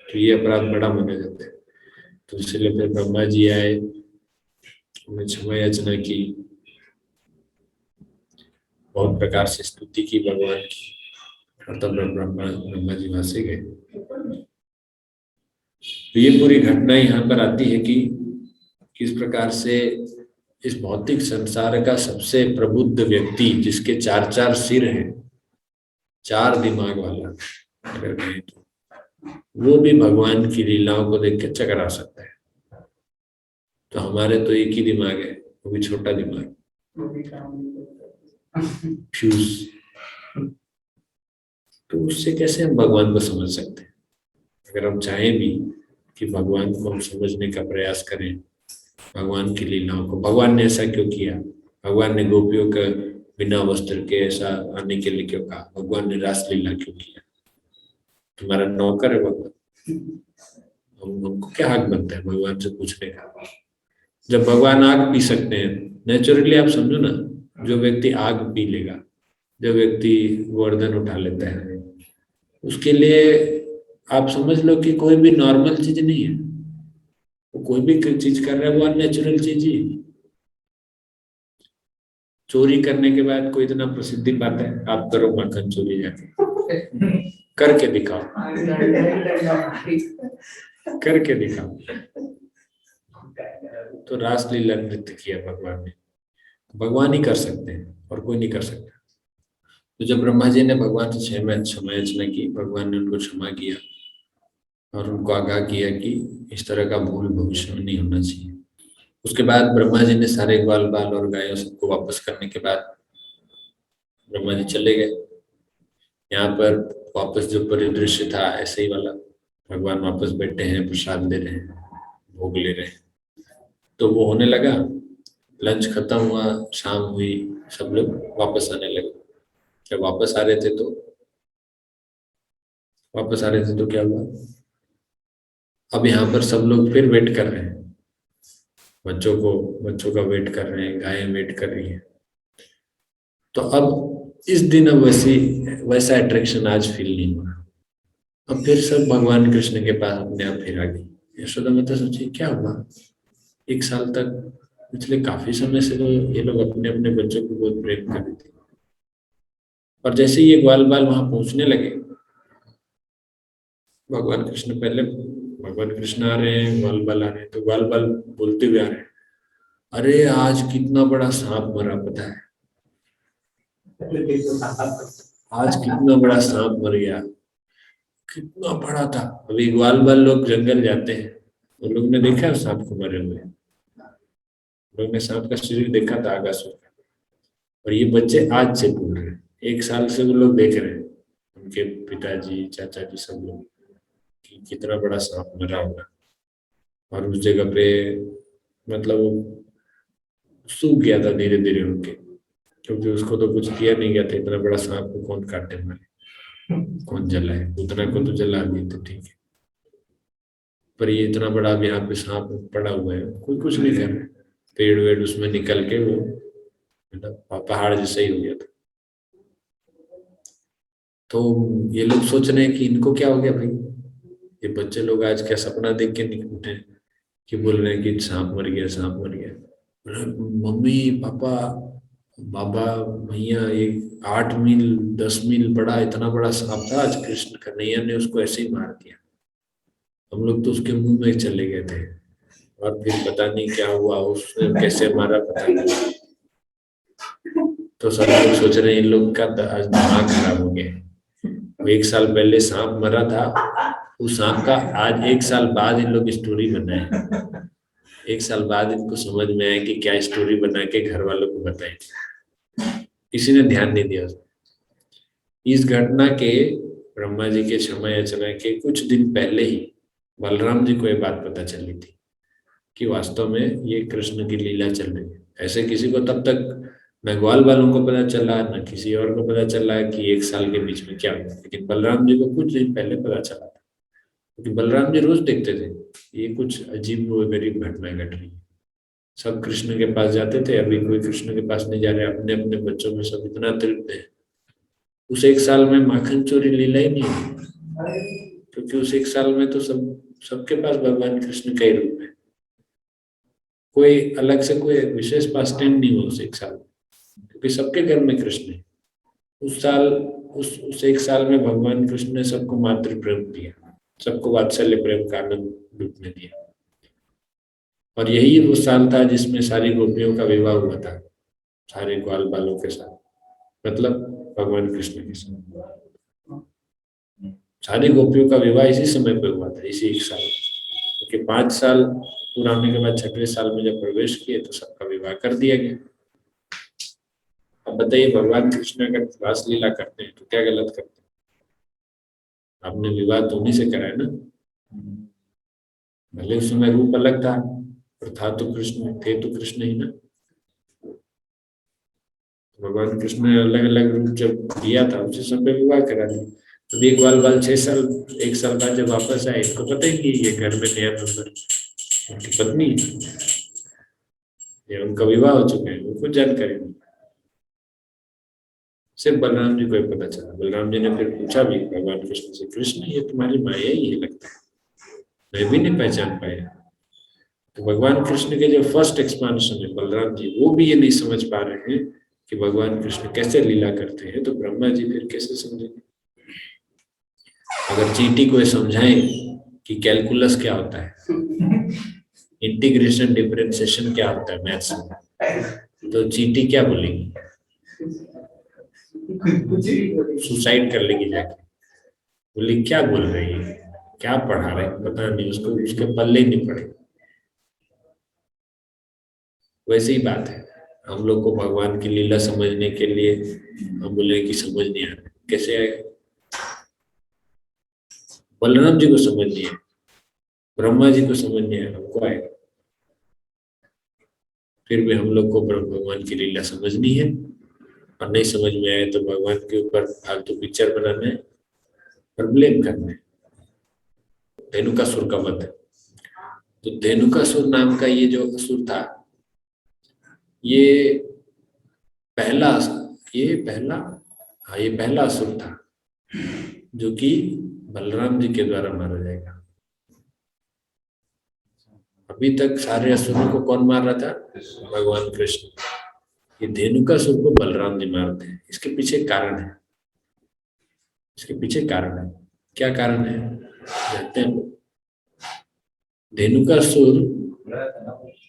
तो ये अपराध बड़ा माना जाता है। तो इसलिए फिर ब्रह्मा जी आए, उन्हें क्षमा याचना की, बहुत प्रकार से स्तुति की भगवान की, और तब ब्रह्मा जी वहां से गए। तो ये पूरी घटना यहाँ पर आती है कि किस प्रकार से इस भौतिक संसार का सबसे प्रबुद्ध व्यक्ति, जिसके 4 सिर हैं, 4 दिमाग वाला अगर कहें तो, वो भी भगवान की लीलाओं को देख के चकरा सकता है। तो हमारे तो एक ही दिमाग है, वो भी छोटा दिमाग, फ्यूज। तो उससे कैसे हम भगवान को समझ सकते हैं? अगर हम चाहें भी कि भगवान को हम समझने का प्रयास करें, भगवान की लीलाओं को, भगवान ने ऐसा क्यों किया, भगवान ने गोपियों के बिना वस्त्र के ऐसा आने के लिए क्यों कहा, भगवान ने रासलीला क्यों किया? तुम्हारा नौकर है भगवान, हमको क्या हक बनता है भगवान से पूछने का? जब भगवान आग पी सकते हैं, नेचुरली आप समझो ना, जो व्यक्ति आग पी लेगा, जो व्यक्ति गोवर्धन उठा लेता है, उसके लिए आप समझ लो कि कोई भी नॉर्मल चीज नहीं है। वो कोई भी चीज कर रहा है, वो अननेचुरल चीज ही। चोरी करने के बाद कोई इतना प्रसिद्धि पाता है, आप करो माखन चोरी जाके, करके दिखाओ, करके दिखाओ। तो रासलीला नृत्य किया भगवान ने। भगवान ही कर सकते हैं और कोई नहीं कर सकता। तो जब ब्रह्मा जी ने भगवान से क्षमा याचना की, भगवान ने उनको क्षमा किया और उनको आगाह किया कि इस तरह का भूल भविष्य में नहीं होना चाहिए। उसके बाद ब्रह्मा जी ने सारे ग्वाल बाल और गायों सबको वापस करने के बाद ब्रह्मा जी चले गए। यहाँ पर वापस जो परिदृश्य था ऐसे ही वाला, भगवान वापस बैठे हैं, प्रसाद ले रहे हैं, भोग ले रहे हैं। तो वो होने लगा, लंच खत्म हुआ, शाम हुई, सब लोग वापस आने लगे। जब वापस आ रहे थे तो क्या हुआ, अब यहाँ पर सब लोग फिर वेट कर रहे हैं, बच्चों का वेट कर रहे हैं, गायें वेट कर रही हैं। तो अब इस दिन अब वैसा अट्रैक्शन आज फील नहीं हुआ। अब फिर सब भगवान कृष्ण के पास अपने आप फिर आ गई। यशोदा माता सोची क्या हुआ, एक साल तक, पिछले काफी समय से तो ये लोग अपने अपने बच्चों को बहुत प्रेम कर रहे थे, और जैसे ही ये ग्वाल बाल वहां पहुंचने लगे, भगवान कृष्ण आ रहे हैं, ग्वाल बाल आ रहे हैं, तो ग्वाल बाल बोलते हुए आ रहे हैं, अरे आज कितना बड़ा सांप मरा पता है, आज कितना बड़ा सांप मर गया, कितना बड़ा था। अभी ग्वाल बाल लोग जंगल जाते हैं, उन लोग ने देखा सांप को मरे हुए, लोग ने सांप का शरीर देखा था आकाश में। और ये बच्चे आज से बोल रहे हैं, एक साल से वो लोग देख रहे हैं, उनके पिताजी चाचा जी सब लोग, कि कितना बड़ा सांप मरा होगा। और उस जगह पे मतलब वो सूख गया था धीरे धीरे उनके, क्योंकि उसको तो कुछ किया नहीं गया था, इतना बड़ा सांप को कौन काटे मारे, कौन जलाए, उतना को तो जला दिए थे ठीक है, पर ये इतना बड़ा अब यहाँ पे सांप पड़ा हुआ है, कोई कुछ नहीं कर रहा है। पेड़ वेड़ उसमें निकल के वो मतलब पहाड़ जैसा ही हो गया था। तो ये लोग सोच रहे हैं कि इनको क्या हो गया भाई, ये बच्चे लोग आज क्या सपना देख के उठे कि बोल रहे हैं कि सांप मर गया, सांप मर गया। अरे मम्मी पापा बाबा भैया, एक 8 मील 10 मील बड़ा इतना बड़ा सांप था, आज कृष्ण कन्हैया ने उसको ऐसे ही मार दिया। हम लोग तो उसके मुंह में चले गए थे, और फिर पता नहीं क्या हुआ, उसने कैसे मारा पता नहीं। तो सब लोग सोच रहे हैं इन लोग का आज दिमाग खराब हो गया। वो एक साल पहले सांप मरा था, उस सांप का आज एक साल बाद इन लोग स्टोरी बनाए, एक साल बाद इनको समझ में आया कि क्या स्टोरी बना के घर वालों को बताए, किसी ने ध्यान नहीं दिया। इस घटना के, ब्रह्मा जी के क्षमा याचना के कुछ दिन पहले ही बलराम जी को ये बात पता चली थी कि वास्तव में ये कृष्ण की लीला चल रही है। ऐसे किसी को तब तक न ग्वाल वालों को पता चला, न किसी और को पता चला कि एक साल के बीच में क्या हुआ, लेकिन बलराम जी को कुछ दिन पहले पता चला था, क्योंकि बलराम जी रोज देखते थे ये कुछ अजीब व गरीब घटनाएं घट रही। सब कृष्ण के पास जाते थे, अभी कोई कृष्ण के पास नहीं जा रहे, अपने अपने बच्चों में सब इतना तृप्त है। उस एक साल में माखन चोरी लीला ही नहीं हुई, क्योंकि उस एक साल में तो सबके पास भगवान कृष्ण का ही रूप है, कोई अलग से कोई विशेष पास टाइम नहीं हुआ उस एक साल में, क्योंकि सबके घर में कृष्ण है। उस एक साल में भगवान कृष्ण ने सबको मातृ प्रेम दिया, सबको वात्सल्य प्रेम का आनंद रूप में दिया। और यही वो साल था जिसमें सारी गोपियों का विवाह हुआ था, सारे ग्वाल बालों के साथ, मतलब भगवान कृष्ण के साथ सारी गोपियों का विवाह इसी समय पे हुआ था, इसी एक साल। क्योंकि 5 साल पूरा होने के बाद 6वें साल में जब प्रवेश किए तो सबका विवाह कर दिया गया। अब बताइए, भगवान कृष्ण अगर रास लीला करते हैं तो क्या गलत करते हैं? आपने विवाह तो उन्हीं से करा है ना, भले उस समय रूप अलग था, पर था तो कृष्ण, थे तो कृष्ण ही ना। भगवान कृष्ण ने अलग अलग रूप जब दिया था उसी समय विवाह करा दिया। तो एक बाल 6 साल, एक साल बाद जब वापस आए, इनको पता ही नहीं ये घर में नया नंबर उनकी पत्नी, ये उनका विवाह हो चुका है, उनको जानकारी नहीं। सिर्फ बलराम जी को ही पता चला। बलराम जी ने फिर पूछा भी भगवान कृष्ण से, कृष्ण ये तुम्हारी माया ही है लगता है, मैं भी नहीं पहचान पाया। तो भगवान कृष्ण के जो फर्स्ट एक्सपांशन है बलराम जी, वो भी ये नहीं समझ पा रहे हैं कि भगवान कृष्ण कैसे लीला करते हैं, तो ब्रह्मा जी फिर कैसे समझेंगे? अगर चींटी को समझाएं कि कैलकुलस क्या होता है इंटीग्रेशन डिफरेंशिएशन क्या होता है मैथ्स में, तो चींटी क्या बोलेगी, सुसाइड कर लेगी जाके। बोली क्या बोल रही है, क्या पढ़ा रहे, पता नहीं, उसको उसके पल्ले ही नहीं पड़े। वैसे ही बात है, हम लोग को भगवान की लीला समझने के लिए हम बोले कि समझ नहीं आ रहा, कैसे आएगा? बलराम जी को समझ नहीं है, ब्रह्मा जी को समझ नहीं आया, हमको आएगा? फिर भी हम लोग को भगवान की लीला समझनी है, और नहीं समझ में आए तो भगवान के ऊपर फालतू पिक्चर बनाना है और ब्लेम करना है। धेनुकासुर का वध, तो धेनुकासुर नाम का ये जो असुर था, ये पहला ये पहला हाँ ये पहला असुर था जो कि बलराम जी के द्वारा मारा जाएगा। अभी तक सारे असुरों को कौन मार रहा था? भगवान कृष्ण। ये धेनुकासुर को बलराम जी मारते हैं। इसके पीछे कारण है, इसके पीछे कारण है। क्या कारण है जानते हैं? धेनुकासुर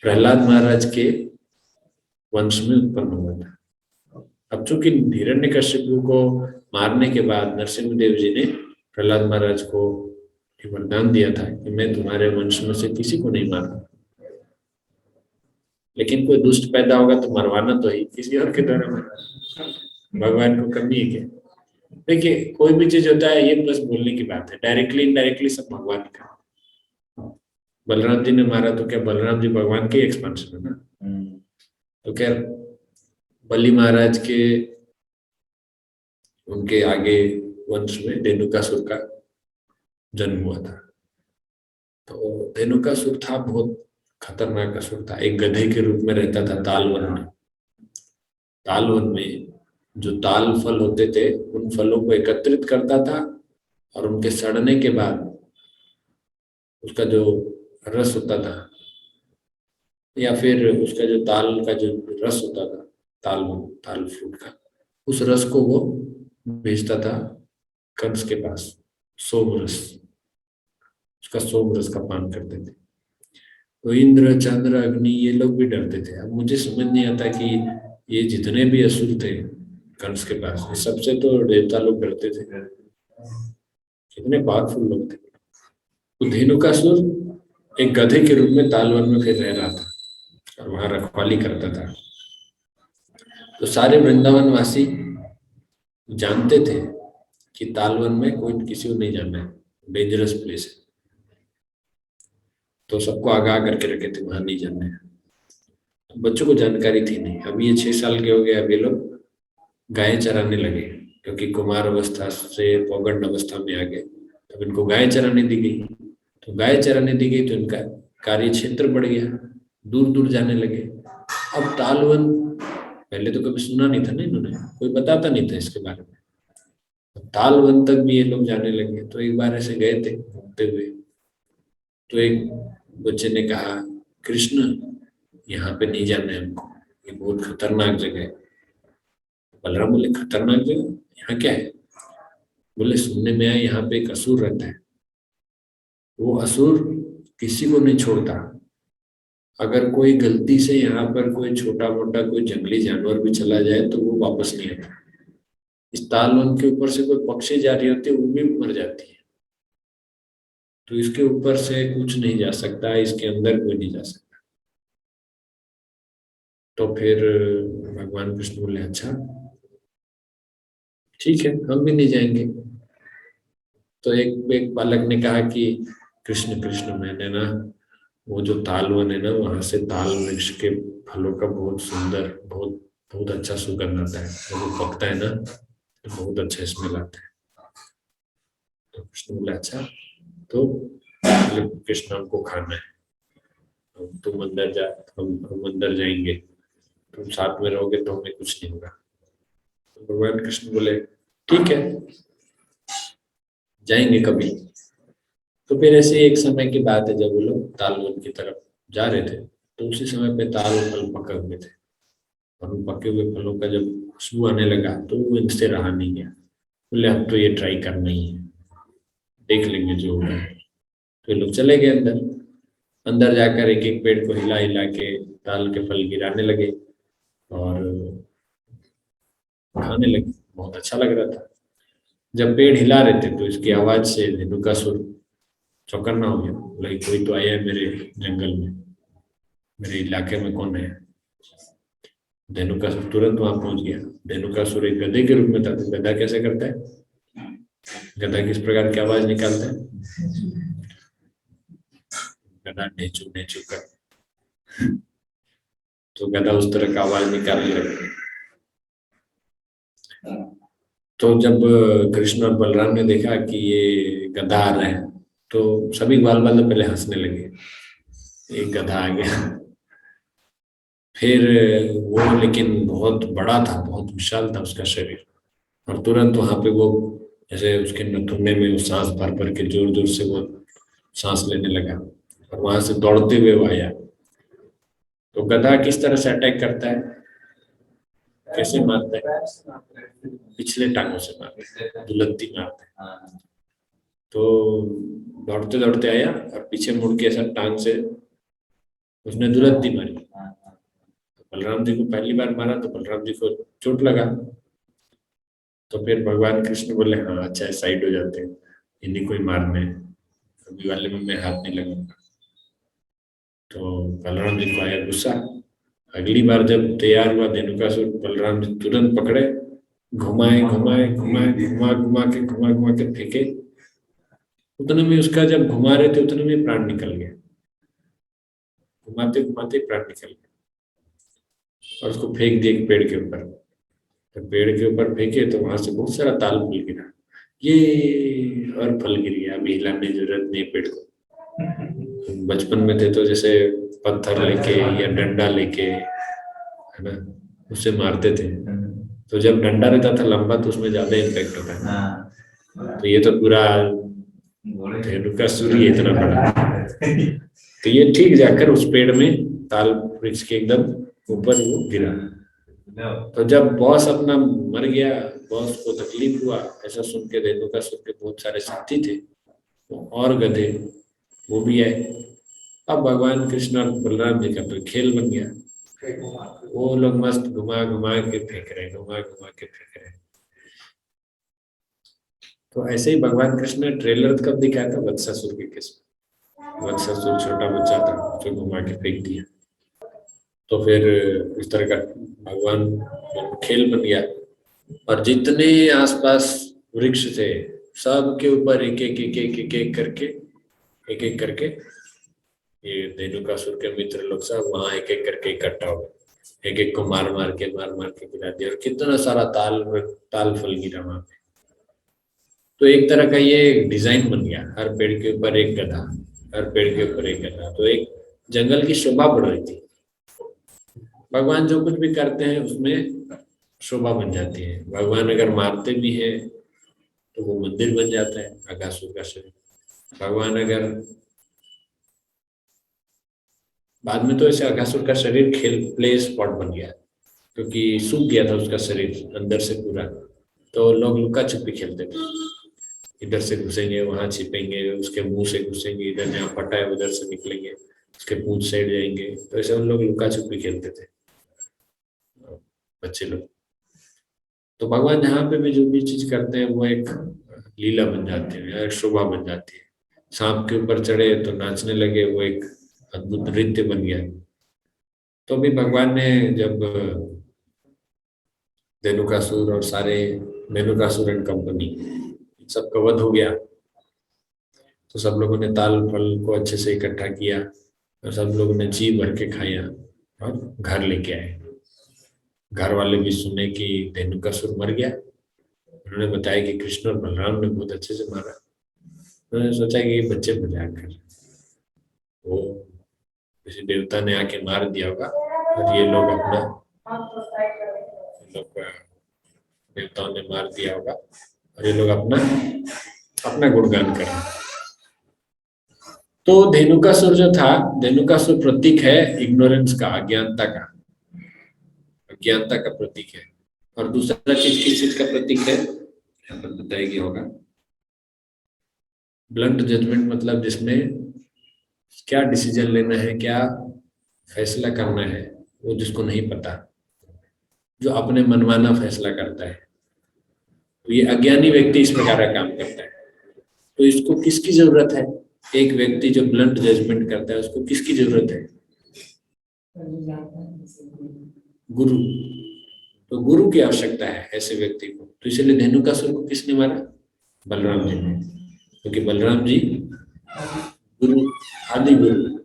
प्रहलाद महाराज के वंश में उत्पन्न हुआ था। अब चूंकि हिरण्यकशिपु को मारने के बाद नरसिंहदेव जी ने प्रहलाद महाराज को वरदान दिया था कि मैं तुम्हारे वंश में से किसी को नहीं मारूंगा, लेकिन कोई दुष्ट पैदा होगा तो मरवाना तो ही, किसी और के द्वारा मरवाना भगवान को करनी है क्या? देखिए कोई भी चीज होता है ये बस बोलने की बात है, डायरेक्टली इनडायरेक्टली सब भगवान का। बलराम जी ने मारा तो क्या बलराम जी भगवान के एक्सपेंशन है ना? तो क्या बलि महाराज के उनके आगे वंश में धेनुकासुर का जन्म हुआ था। तो धेनुकासुर था बहुत खतरनाक असुर था। एक गधे के रूप में रहता था तालवन में। तालवन में जो ताल फल होते थे उन फलों को एकत्रित करता था और उनके सड़ने के बाद उसका जो रस होता था, या फिर उसका जो ताल का जो रस होता था, ताल फ्रूट का, उस रस को वो भेजता था कंस के पास, सोम रस, उसका सोम रस का पान करते थे। तो इंद्र चंद्र अग्नि ये लोग भी डरते थे। अब मुझे समझ नहीं आता कि ये जितने भी असुर थे कंस के पास, ये सबसे तो देवता लोग डरते थे, कितने पावरफुल लोग थे। तो धेनुकासुर एक गधे के रूप में तालवन में फिर रह रहा था और वहां रखवाली करता था। तो सारे वृंदावन वासी जानते थे कि तालवन में कोई किसी को नहीं जाना है, डेंजरस प्लेस है, तो सबको आगाह करके रखे थे वहां नहीं जाना है। तो बच्चों को जानकारी थी नहीं। अभी ये 6 साल के हो गए, अब ये लोग गाय चराने लगे, क्योंकि कुमार अवस्था से पौगंड अवस्था में आ गए, तब इनको गाय चराने दी गई। तो गाय चराने दी गई तो इनका कार्य क्षेत्र बढ़ गया, दूर दूर जाने लगे। अब तालवन पहले तो कभी सुना नहीं था ना इन्होंने, कोई बताता नहीं था इसके बारे में। तालवन तक भी ये लोग जाने लगे। तो एक बार ऐसे गए थे घूमते हुए, तो एक बच्चे ने कहा कृष्ण यहाँ पे नहीं जाना है हमको, ये बहुत खतरनाक जगह है। बलराम बोले खतरनाक जगह, यहाँ क्या है? बोले सुनने में आया यहाँ पे एक असुर रहता है, वो असुर किसी को नहीं छोड़ता। अगर कोई गलती से यहाँ पर कोई छोटा मोटा कोई जंगली जानवर भी चला जाए तो वो वापस नहीं आता। इस तालवन के ऊपर से कोई पक्षी जा रही होती है वो भी मर जाती है। तो इसके ऊपर से कुछ नहीं जा सकता, इसके अंदर कोई नहीं जा सकता। तो फिर भगवान कृष्ण बोले अच्छा ठीक है, हम भी नहीं जाएंगे। तो एक एक बालक ने कहा कि कृष्ण कृष्ण मैंने ना वो जो तालवन है ना वहां से ताल वृक्ष के फलों का बहुत सुंदर, बहुत बहुत अच्छा सुगंध आता है, जब वो पकता है ना तो बहुत अच्छा स्मेल आता है। तो कृष्ण बोले अच्छा, तो कृष्ण हमको खाना है, तुम अंदर जा, हम अंदर जाएंगे, तुम साथ में रहोगे तो हमें कुछ नहीं होगा। तो भगवान कृष्ण बोले ठीक है जाएंगे कभी। तो फिर ऐसे एक समय की बात है जब वो लोग तालवन की तरफ जा रहे थे, तो उसी समय पे ताल फल पके हुए थे, और उन पके हुए फलों का जब खुशबू आने लगा तो वो इनसे रहा नहीं गया। बोले अब तो ये ट्राई करना ही है, देख लेंगे जो होगा। तो ये लोग चले गए अंदर। अंदर जाकर एक एक पेड़ को हिला हिला के ताल के फल गिराने लगे और खाने लगे। बहुत अच्छा लग रहा था। जब पेड़ हिला रहे थे तो इसकी आवाज से धेनुकासुर चौकन्ना हो गया। बोला कि कोई तो आया है मेरे जंगल में, मेरे इलाके में कौन है। धेनुकासुर तुरंत वहां पहुंच गया। धेनुकासुर एक गधे के रूप में था, तो गधा कैसे करता है, गधा किस प्रकार की आवाज निकालता है, गधा नेचू नेचू कर, तो गधा उस तरह का आवाज निकालने लगा। तो जब कृष्ण और बलराम ने देखा कि ये गधा आ रहा है, तो सभी ग्वाल बाल पहले हंसने लगे, एक गधा आ गया। फिर वो लेकिन बहुत बड़ा था, बहुत विशाल था उसका शरीर, और तुरंत वहां पे वो जैसे उसके नथुने में वो सांस भर भर के जोर जोर से वो सांस लेने लगा, और वहां से दौड़ते हुए वो आया। तो गधा किस तरह से अटैक करता है, कैसे मारता है, पिछले टांगों से मारता है, दुलत्ती मारता है। तो दौड़ते दौड़ते आया और पीछे मुड़ के ऐसा टांग से उसने दुलत्ती मारी। तो बलराम जी को पहली बार मारा तो बलराम जी को चोट लगा। तो फिर भगवान कृष्ण बोले हाँ अच्छा है, साइड हो जाते हैं, इन्हीं को ही मारने हैं, अभी वाले में मैं हाथ नहीं लगाऊंगा। तो बलराम जी को आया गुस्सा। अगली बार जब तैयार हुआ धेनुकासुर, बलराम जी तुरंत पकड़े, घुमाए घुमाए घुमाए घुमा घुमा के फेंके। उतने में उसका जब घुमा रहे थे उतने में प्राण निकल गया, घुमाते घुमाते प्राण निकल गया, और उसको फेंक दिए एक पेड़ के ऊपर। तो पेड़ के ऊपर फेंके तो वहां से बहुत सारा ताल फल गिरा, ये और फल गिर गया, अभी हिलाने की जरूरत नहीं पेड़ को। बचपन में थे तो जैसे पत्थर लेके या डंडा लेके, है ना, उससे मारते थे। तो जब डंडा रहता था लंबा तो उसमें ज्यादा इम्पैक्ट होता है। तो ये तो पूरा धेनुका सूर्य इतना बड़ा, तो ये ठीक जाकर उस पेड़ में ताल वृक्ष के एकदम ऊपर वो गिरा। तो जब बॉस अपना मर गया, बॉस को तकलीफ हुआ, ऐसा सुन के धेनुकासुर के बहुत सारे साथी थे और गधे, वो भी आए। अब भगवान कृष्ण और बलराम जी का तो खेल बन गया, वो लोग मस्त घुमा घुमा के फेंक रहे, घुमा घुमा के फेंक रहे। तो ऐसे ही भगवान कृष्ण ने ट्रेलर कब दिखाया था, वत्सासुर के केस में। वत्सासुर छोटा बच्चा था, उसको घुमा के फेंक दिया। तो फिर इस तरह का भगवान खेल बन गया, और जितने आसपास वृक्ष थे सब के ऊपर एक एक करके ये धेनुकासुर के मित्र लोग सब वहां एक एक करके इकट्ठा हो गए, एक एक को मार मार के गिरा दिया, और कितना सारा ताल ताल फल गिरा वहां पे। तो एक तरह का ये डिजाइन बन गया, हर पेड़ के ऊपर एक गधा, हर पेड़ के ऊपर एक गधा, तो एक जंगल की शोभा बढ़ रही थी। भगवान जो कुछ भी करते हैं उसमें शोभा बन जाती है। भगवान अगर मारते भी हैं तो वो मंदिर बन जाता है, अगासुर का शरीर। भगवान अगर बाद में तो ऐसे अगासुर का शरीर खेल प्ले स्पॉट बन गया, क्योंकि सूख गया था उसका शरीर अंदर से पूरा। तो लोग लुका छुपी खेलते थे, इधर से घुसेंगे वहां छिपेंगे, उसके मुंह से घुसेंगे, इधर जहाँ फटा है उधर से निकलेंगे, उसके पूंछ साइड जाएंगे। तो ऐसे उन लोग लुका छुपी खेलते थे बच्चे लोग। तो भगवान जहाँ पे भी जो भी चीज करते हैं वो एक लीला बन जाती है, एक शोभा बन जाती है। सांप के ऊपर चढ़े तो नाचने लगे, वो एक अद्भुत नृत्य बन गया। तो भी भगवान ने जब धेनुकासुर और सारे धेनुकासुर एंड कंपनी सबका वध हो गया, तो सब लोगों ने ताल फल को अच्छे से इकट्ठा किया, और सब लोगों ने जी भर के खाया और घर लेके आए। घर वाले भी सुने कि धेनुकासुर मर गया, उन्होंने बताया कि कृष्ण और बलराम ने बहुत अच्छे से मारा। उन्होंने सोचा कि ये बच्चे मजाक कर, वो किसी देवता ने आके मार दिया होगा, और ये लोग अपना लोग देवताओं ने मार दिया होगा, और ये लोग अपना अपना गुणगान कर रहे हैं। तो धेनुकासुर जो था, धेनुकासुर प्रतीक है इग्नोरेंस का, अज्ञानता का, अज्ञानता का प्रतीक है। और दूसरा चीज किस चीज का प्रतीक है, यहाँ पर बताया गया होगा, ब्लंट जजमेंट, मतलब जिसमें क्या डिसीजन लेना है, क्या फैसला करना है, वो जिसको नहीं पता, जो अपने मनमाना फैसला करता है, तो ये अज्ञानी व्यक्ति इस प्रकार का काम करता है। तो इसको किसकी जरूरत है? एक व्यक्ति जो ब्लंट जजमेंट करता है, उसको किसकी जरूरत है? गुरु। तो गुरु की आवश्यकता है ऐसे व्यक्ति को। तो इसलिए धेनुकासुर को किसने मारा? बलराम जी ने। क्योंकि बलराम जी गुरु, आदि गुरु,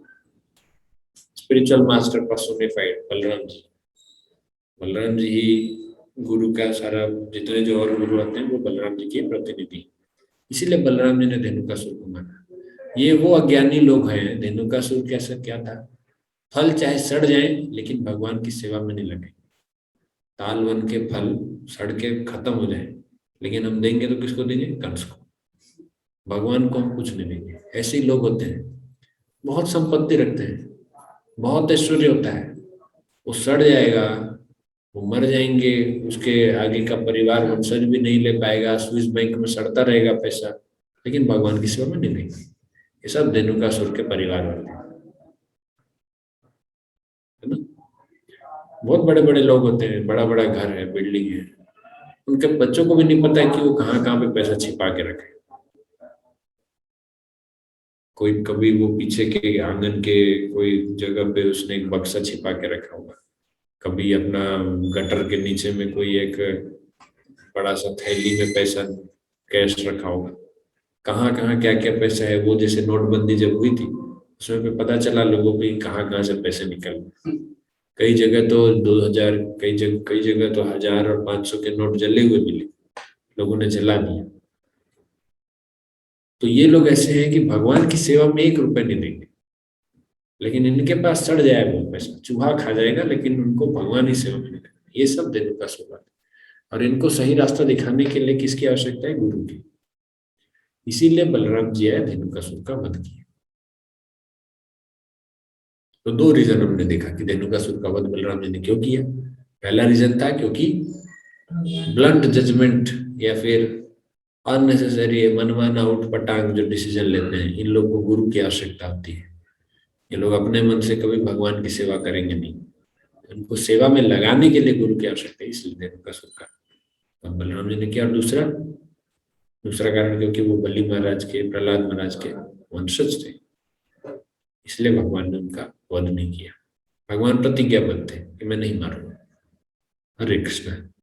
spiritual master personified Balram ji. Balram ji ही गुरु का सारा, जितने जो और गुरु आते हैं वो बलराम जी के प्रतिनिधि। इसीलिए बलराम जी ने धेनुकासुर को मारा। ये वो अज्ञानी लोग हैं। धेनुकासुर कैसा क्या था? फल चाहे सड़ जाए लेकिन भगवान की सेवा में नहीं लगे। ताल वन के फल सड़ के खत्म हो जाए, लेकिन हम देंगे तो किसको देंगे? कंस को। भगवान को हम कुछ नहीं देंगे। ऐसे ही लोग होते हैं, बहुत संपत्ति रखते हैं, बहुत ऐश्वर्य होता है, वो सड़ जाएगा, वो मर जाएंगे, उसके आगे का परिवार वंशज भी नहीं ले पाएगा, स्विस बैंक में सड़ता रहेगा पैसा, लेकिन भगवान की सेवा में नहीं देंगे। ये सब धेनुकासुर के परिवार वाले हैं, है ना। बहुत बड़े बड़े लोग होते हैं, बड़ा बड़ा घर है, बिल्डिंग है, उनके बच्चों को भी नहीं पता है कि वो कहाँ कहाँ पे पैसा छिपा के रखे। कोई कभी वो पीछे के आंगन के कोई जगह पे उसने एक बक्सा छिपा के रखा होगा, कभी अपना गटर के नीचे में कोई एक बड़ा सा थैली में पैसा कैश रखा होगा। कहाँ कहाँ क्या क्या पैसा है, वो जैसे नोटबंदी जब हुई थी उसमें भी पता चला लोगों को कि कहाँ कहाँ से पैसे निकल। कई जगह तो 2000, कई जगह तो 1000 और 500 के नोट जले हुए मिले, लोगों ने जला दिया। तो ये लोग ऐसे हैं कि भगवान की सेवा में 1 रुपए नहीं देंगे, लेकिन इनके पास सड़ जाए वो पैसा, चूहा खा जाएगा, लेकिन उनको भगवान ही सेवा में नहीं देगा। ये सब देने का स्वभाव है। और इनको सही रास्ता दिखाने के लिए किसकी आवश्यकता है? गुरु की। इसीलिए बलराम जी आए, धेनुकासुर का वध किया। तो 2 रीजन हमने देखा कि धेनुकासुर का वध बलराम जी ने क्यों किया। पहला रीजन था क्योंकि ब्लंट जजमेंट या फिर अननेसेसरी मनमाना उठपटांग जो डिसीजन लेते हैं, इन लोगों को गुरु की आवश्यकता होती है। ये लोग अपने मन से कभी भगवान की सेवा करेंगे नहीं, उनको सेवा में लगाने के लिए गुरु की आवश्यकता है, इसलिए धेनुकासुर का अब बलराम जी ने किया। और दूसरा दूसरा कारण क्योंकि वो बलि महाराज के, प्रहलाद महाराज के वंशज थे, इसलिए भगवान ने उनका वध नहीं किया। भगवान प्रतिज्ञाबद्ध थे कि मैं नहीं मारूंगा। हरे कृष्ण।